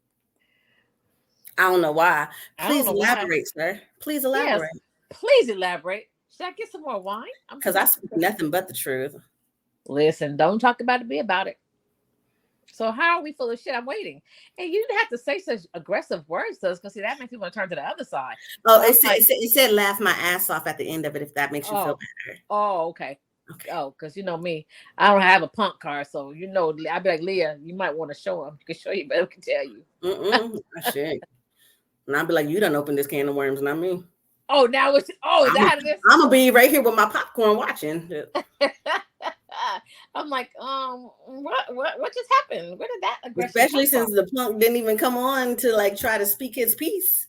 I don't know why. Please elaborate, sir. Please elaborate. Yes, please elaborate. Should I get some more wine? Because I speak nothing but the truth. Listen, don't talk about it, be about it. So how are we full of shit? I'm waiting. And you didn't have to say such aggressive words to us, because see, that makes people turn to the other side. Oh, it said laugh my ass off at the end of it, if that makes you feel better. Oh, okay. Oh, because you know me, I don't have a punk card, so I'd be like, Leah, you might want to show him. I can show you, but I can tell you. I should. And I'd be like, you done opened this can of worms, not me. Oh, now it's is that it is? I'm gonna be right here with my popcorn watching. I'm like, what just happened? Where did that aggression Especially since the punk didn't even come on to like try to speak his piece.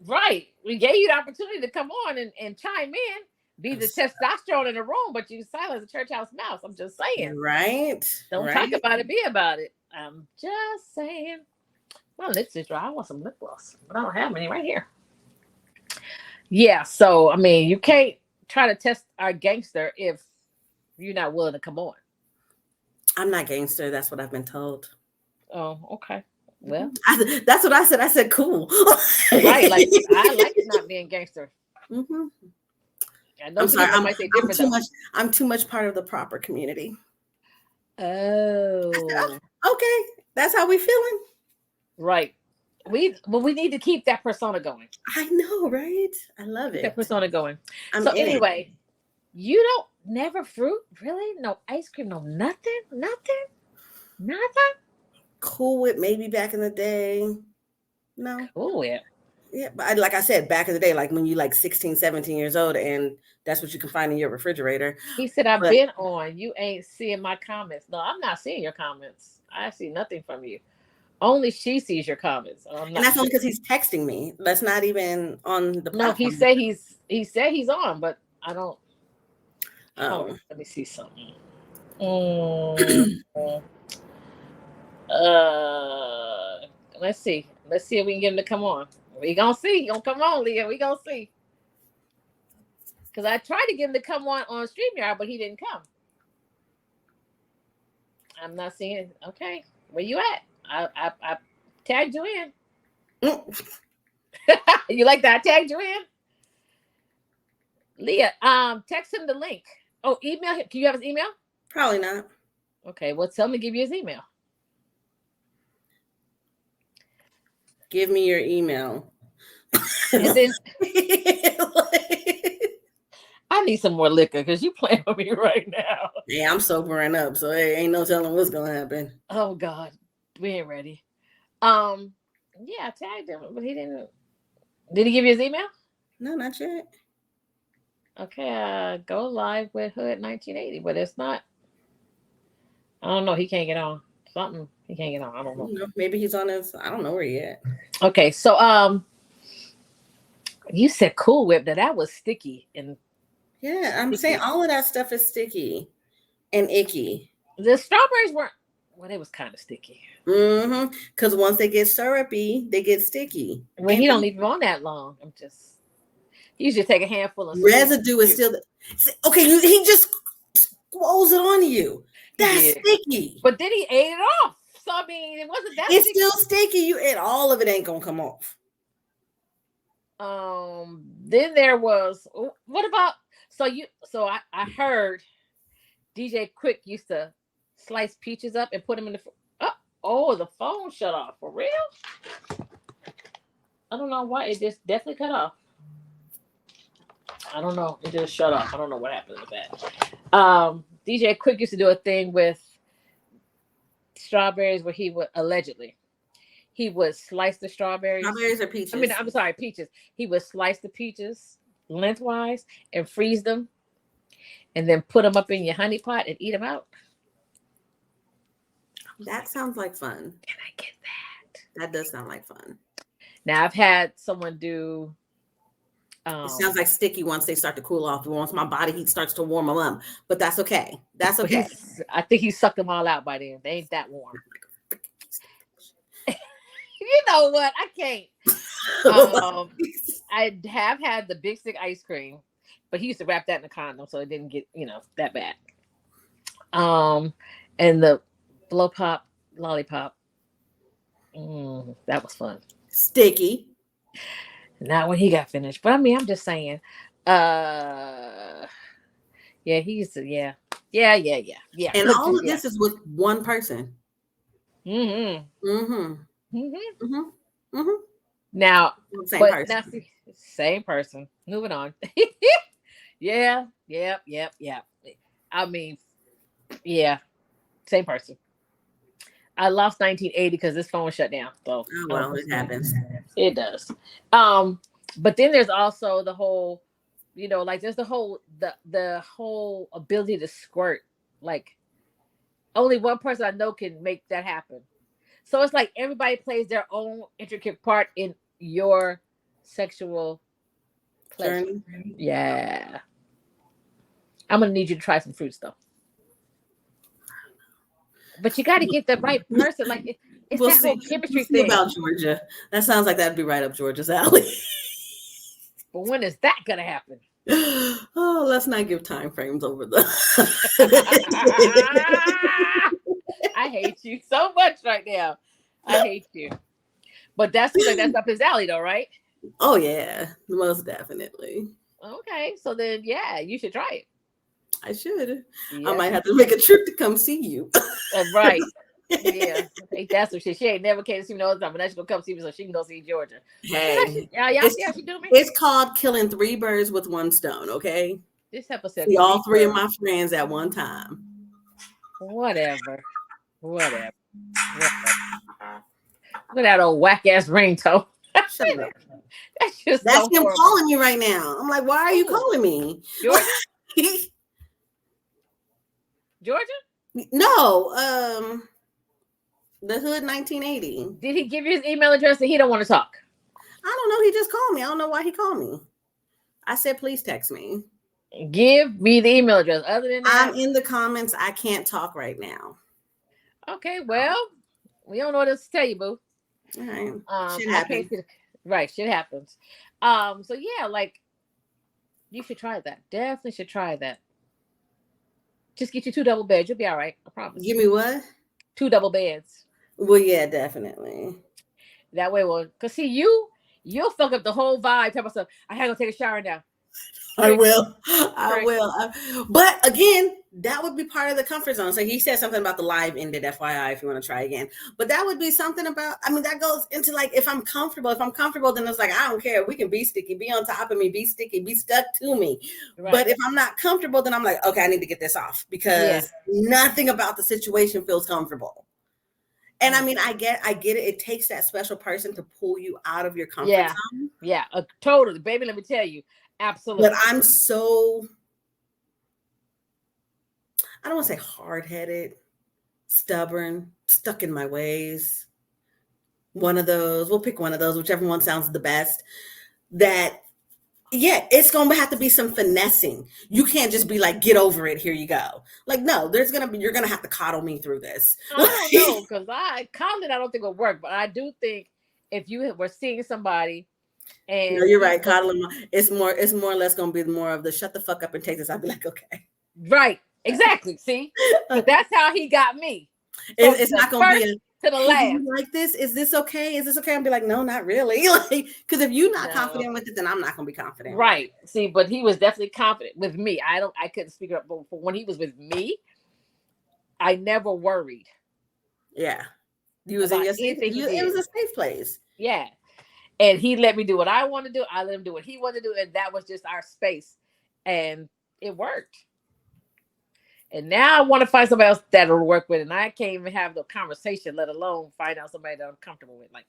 Right. We gave you the opportunity to come on and chime in, be the testosterone in the room, but you silence the church house mouse. I'm just saying. Right. Don't talk about it, be about it. I'm just saying. My lips is dry. I want some lip gloss, but I don't have any right here. Yeah, so I mean, you can't try to test our gangster if you're not willing to come on. I'm not gangster. That's what I've been told. Oh, okay. Well, that's what I said. I said cool. Right. Like I like not being gangster. Mm-hmm. I'm sorry. I'm too much part of the proper community. Oh. Okay. That's how we feeling. Right. We need to keep that persona going. I know, right? I love it. That persona going. So anyway, you don't never fruit? Really? No ice cream, no nothing? Cool Whip maybe back in the day. No. Cool Whip. Yeah, but like I said, back in the day, like when you like 16, 17 years old, and that's what you can find in your refrigerator. He said, I've been on. You ain't seeing my comments. No, I'm not seeing your comments. I see nothing from you. Only she sees your comments. And that's only because he's texting me. That's not even on the platform. No, he said he's on, but I don't. Oh, let me see something. Let's see. Let's see if we can get him to come on. We gonna see. You gonna come on, Leah. We gonna see. Because I tried to get him to come on StreamYard, but he didn't come. I'm not seeing it. Okay, where you at? I tagged you in. You like that? I tagged you in. Leah, text him the link. Oh, email him. Can you have his email? Probably not. Okay, well, tell me to give you his email. Give me your email. And then I need some more liquor because you playing with me right now. Yeah, I'm sobering up, so there ain't no telling what's gonna happen. Oh God, we ain't ready. Yeah, I tagged him, but he didn't. Did he give you his email? No, not yet. Okay, go live with Hood 1980, but it's not. I don't know. He can't get on. Something he can't get on. I don't know. Maybe he's on his. I don't know where he at. Okay, so you said Cool Whip. That was sticky and. Yeah, I'm saying all of that stuff is sticky and icky. The strawberries weren't. Well, they was kind of sticky. Mm-hmm. Because once they get syrupy, they get sticky. When he don't leave them on that long, I'm just. You should take a handful of residue is still. Okay, he just squoze it on you. That's sticky. But then he ate it off. So I mean, it wasn't that. It's still sticky. You ate all of it. Ain't gonna come off. Then there was. What about? So I heard DJ Quick used to slice peaches up and put them in the. Oh, the phone shut off for real. I don't know why it just definitely cut off. I don't know. It just shut off. I don't know what happened with that. DJ Quick used to do a thing with strawberries where he would slice the strawberries. Strawberries or peaches? I mean, I'm sorry, peaches. He would slice the peaches lengthwise and freeze them and then put them up in your honey pot and eat them out. That sounds like fun. Can I get that? That does sound like fun. Now I've had someone do. It sounds like sticky once they start to cool off. Once my body heat starts to warm them up, but that's okay. That's okay. I think he sucked them all out by then. They ain't that warm. You know what? I can't. I have had the Big Stick ice cream, but he used to wrap that in a condom, so it didn't get that bad. And the blow pop lollipop, that was fun. Sticky. Not when he got finished, but I mean, I'm just saying. Yeah, he used to. Yeah. And all of this is with one person. Now, same person. Moving on. Yeah. I mean, yeah, same person. I lost 1980 because this phone shut down. So it happens. It does. But then there's also the whole, like there's the whole ability to squirt. Like only one person I know can make that happen. So it's like everybody plays their own intricate part in your sexual pleasure. Journey. Yeah. I'm gonna need you to try some fruits though. But you got to get the right person. Like it's that whole chemistry thing about Georgia. That sounds like that'd be right up Georgia's alley. But when is that gonna happen? Oh, let's not give time frames over the. I hate you so much right now. I hate you. But that seems like that's up his alley, though, right? Oh yeah, most definitely. Okay, so then yeah, you should try it. I should. Yes. I might have to make a trip to come see you. Right. Yeah. That's some shit. She ain't never came to see me all the time, but now she's gonna come see me so she can go see Georgia. Hey, y'all see how she do me? It's called killing 3 birds with 1 stone. Okay. This episode. See all 3 of my friends at one time. Whatever. Look at that old whack ass ringtone. Shut up. That's so him calling you right now. I'm like, why are you calling me? Georgia? Georgia? No, the Hood 1980. Did he give you his email address and he don't want to talk? I don't know. He just called me. I don't know why he called me. I said, please text me. Give me the email address. Other than that, I'm in the comments. I can't talk right now. Okay, well, we don't know what else to tell you, boo. All right. Shit happens. Right, shit happens. So yeah, like you should try that. Definitely should try that. Just get you 2 double beds. You'll be all right. I promise. Give me what? 2 double beds. Well, yeah, definitely. That way, cause see you'll fuck up the whole vibe. Type of stuff. I had to go take a shower now. I will. But again, that would be part of the comfort zone. So he said something about the live ended, FYI, if you want to try again. But that would be something about, that goes into like, if I'm comfortable, then it's like, I don't care. We can be sticky, be on top of me, be sticky, be stuck to me. Right. But if I'm not comfortable, then I'm like, okay, I need to get this off because nothing about the situation feels comfortable. And I get it. It takes that special person to pull you out of your comfort zone. Yeah, totally. Baby, let me tell you. Absolutely. But I'm so, I don't want to say hard-headed, stubborn, stuck in my ways. One of those, we'll pick one of those, whichever one sounds the best. That, it's going to have to be some finessing. You can't just be like, get over it, here you go. Like, no, you're going to have to coddle me through this. I don't know, because coddling I don't think will work, but I do think if you were seeing somebody and no, you're right. Coddling, it's more or less going to be more of the shut the fuck up and take this. I'll be like, okay. Right. Exactly. See, but that's how he got me. So it's not going to be to the last. Like this. Is this okay? Is this okay? I'll be like, no, not really. Like, because if you're not confident with it, then I'm not going to be confident. Right. See, but he was definitely confident with me. I couldn't speak up, but when he was with me, I never worried. Yeah. You was in your safe, it was a safe place. Yeah. And he let me do what I want to do. I let him do what he wanted to do. And that was just our space. And it worked. And now I want to find somebody else that'll work with it. And I can't even have the conversation, let alone find out somebody that I'm comfortable with. Like,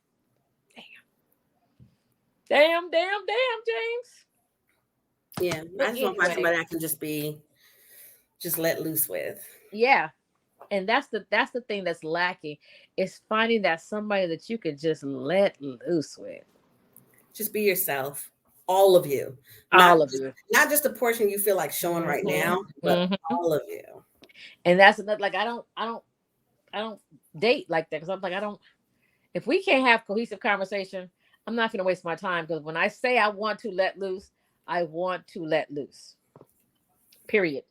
damn, James. Yeah. I just want to find somebody I can just let loose with. Yeah. And that's the thing that's lacking is finding that somebody that you could just let loose with. Just be yourself. All of you. All of you. Not just the portion you feel like showing right now, but all of you. And that's another, like, I don't date like that. Cause I'm like, if we can't have cohesive conversation, I'm not going to waste my time. Because when I say I want to let loose, I want to let loose. Period.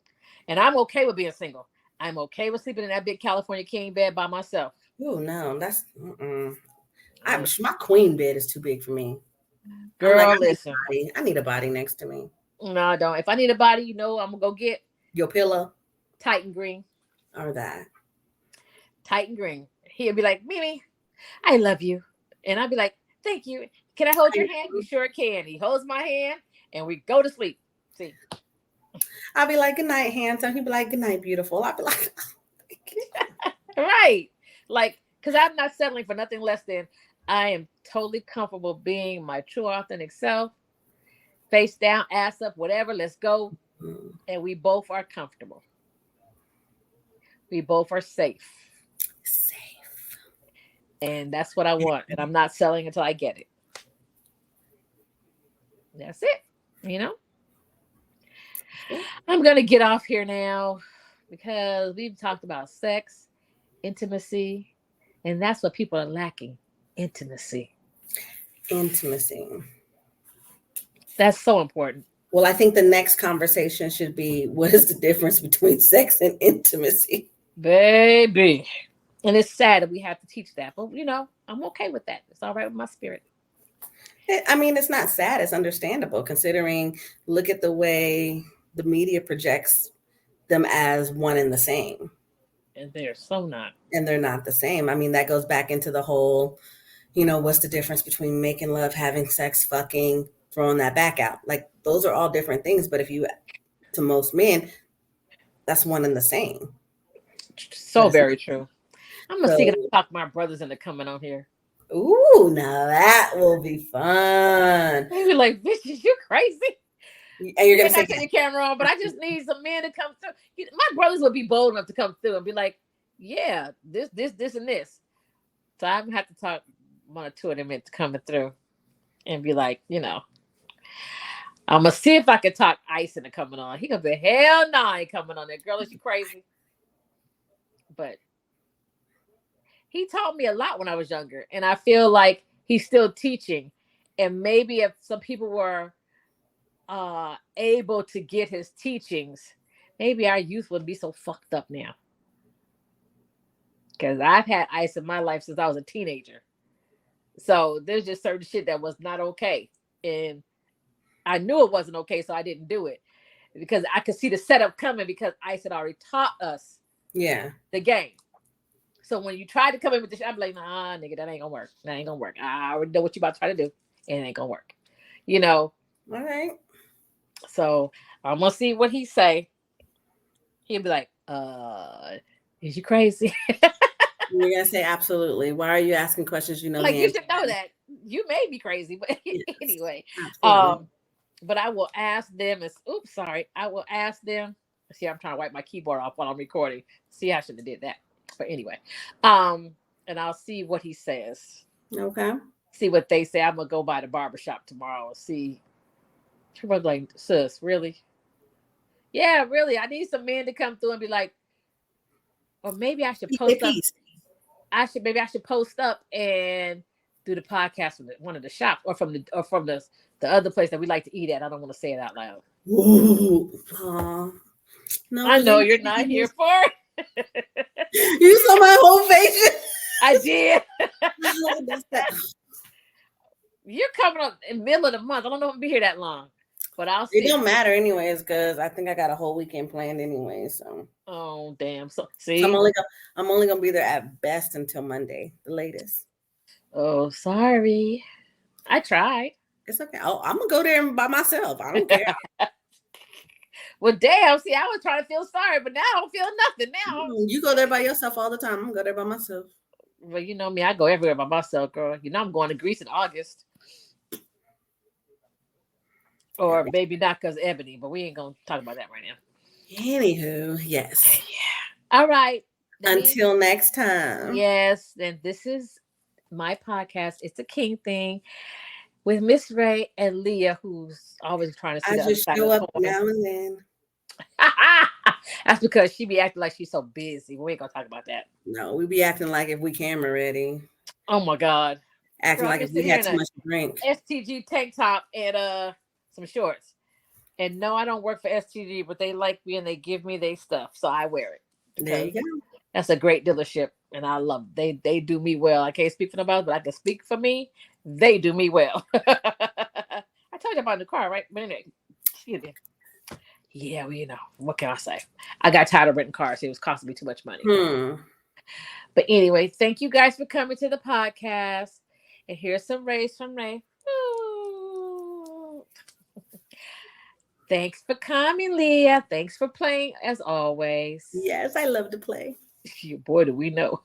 And I'm okay with being single. I'm okay with sleeping in that big California king bed by myself. Oh no, that's my queen bed is too big for me. Girl, listen. I need a body next to me. No, I don't. If I need a body, I'm gonna go get your pillow. Titan Green. Or that. Titan Green. He'll be like, Mimi, I love you. And I'll be like, thank you. Can I hold your hand? You sure can. He holds my hand and we go to sleep. See. I'll be like, good night, handsome. He'll be like, good night, beautiful. I'll be like, right. Like, because I'm not settling for nothing less than I am totally comfortable being my true authentic self. Face down, ass up, whatever. Let's go. And we both are comfortable. We both are safe. And that's what I want. And I'm not selling until I get it. That's it. I'm going to get off here now because we've talked about sex, intimacy, and that's what people are lacking. Intimacy. That's so important. Well, I think the next conversation should be, what is the difference between sex and intimacy? Baby. And it's sad that we have to teach that, but you know, I'm okay with that. It's all right with my spirit. I mean, it's not sad. It's understandable considering, look at the way the media projects them as one and the same. And they're so not. And they're not the same. I mean, that goes back into the whole, you know, what's the difference between making love, having sex, fucking, throwing that back out? Like, those are all different things. But if you, to most men, that's one and the same. So very true. I'm gonna see if I can talk my brothers into coming on here. Ooh, now that will be fun. They be like, bitch, you crazy? And you're gonna say your camera on, but I just need some men to come through. My brothers would be bold enough to come through and be like, yeah, this, and this. So I'm gonna have to talk one or two of them into coming through and be like, you know, I'm gonna see if I can talk Ice into coming on. He gonna be, hell no, I ain't coming on there. Girl, is you crazy? But he taught me a lot when I was younger, and I feel like he's still teaching. And maybe if some people were able to get his teachings, maybe our youth wouldn't be so fucked up now. Because I've had Ice in my life since I was a teenager. So there's just certain shit that was not okay. And I knew it wasn't okay, so I didn't do it. Because I could see the setup coming because Ice had already taught us the game. So when you try to come in with this, I'm like, nah, nigga, that ain't gonna work. That ain't gonna work. I already know what you about to try to do, and it ain't gonna work. You know? All right. So I'm gonna see what he say. He'll be like, is you crazy? You're gonna say absolutely. Why are you asking questions you know? Like, you should know that. You may be crazy, but anyway. Absolutely. But I will ask them I will ask them. See, I'm trying to wipe my keyboard off while I'm recording. See, I should have did that. But anyway, and I'll see what he says. Okay. See what they say. I'm gonna go by the barbershop tomorrow and see. People are like, sis, really? Yeah, really. I need some men to come through and be like, or maybe I should post up. I should post up and do the podcast from one of the shops or from the other place that we like to eat at. I don't want to say it out loud. Ooh, no, I know you're not here for it. You saw my whole face. I did. You're coming up in the middle of the month. I don't know if I'll be here that long, but I'll see. It don't matter anyways, because I think I got a whole weekend planned anyway. So. Oh damn! So see, I'm only gonna be there at best until Monday, the latest. Oh, sorry. I tried. It's okay. I'm gonna go there by myself. I don't care. Well, damn. See, I was trying to feel sorry, but now I don't feel nothing. Now you go there by yourself all the time. I'm gonna go there by myself. Well, you know me. I go everywhere by myself, girl. You know I'm going to Greece in August. Or maybe not because Ebony, but we ain't gonna talk about that right now. Anywho, yes. Yeah. All right. Until next time. Yes. Then this is my podcast. It's a King Thing with Miss Ray and Leah, who's always trying to see I just show up now and then. That's because she be acting like she's so busy. We ain't gonna talk about that. No, we be acting like if we camera ready. Oh my God. Acting like if we had too much to drink. STG tank top and some shorts. And no, I don't work for STG, but they like me and they give me their stuff, so I wear it. There you go. That's a great dealership, and I love it. They do me well. I can't speak for nobody else, but I can speak for me. They do me well. I told you about the car, right? But anyway, excuse me. Yeah, well, you know, what can I say? I got tired of renting cars. It was costing me too much money. But anyway, thank you guys for coming to the podcast. And here's some rays from Ray. Ooh. Thanks for coming, Leah. Thanks for playing as always. Yes, I love to play. Boy, do we know.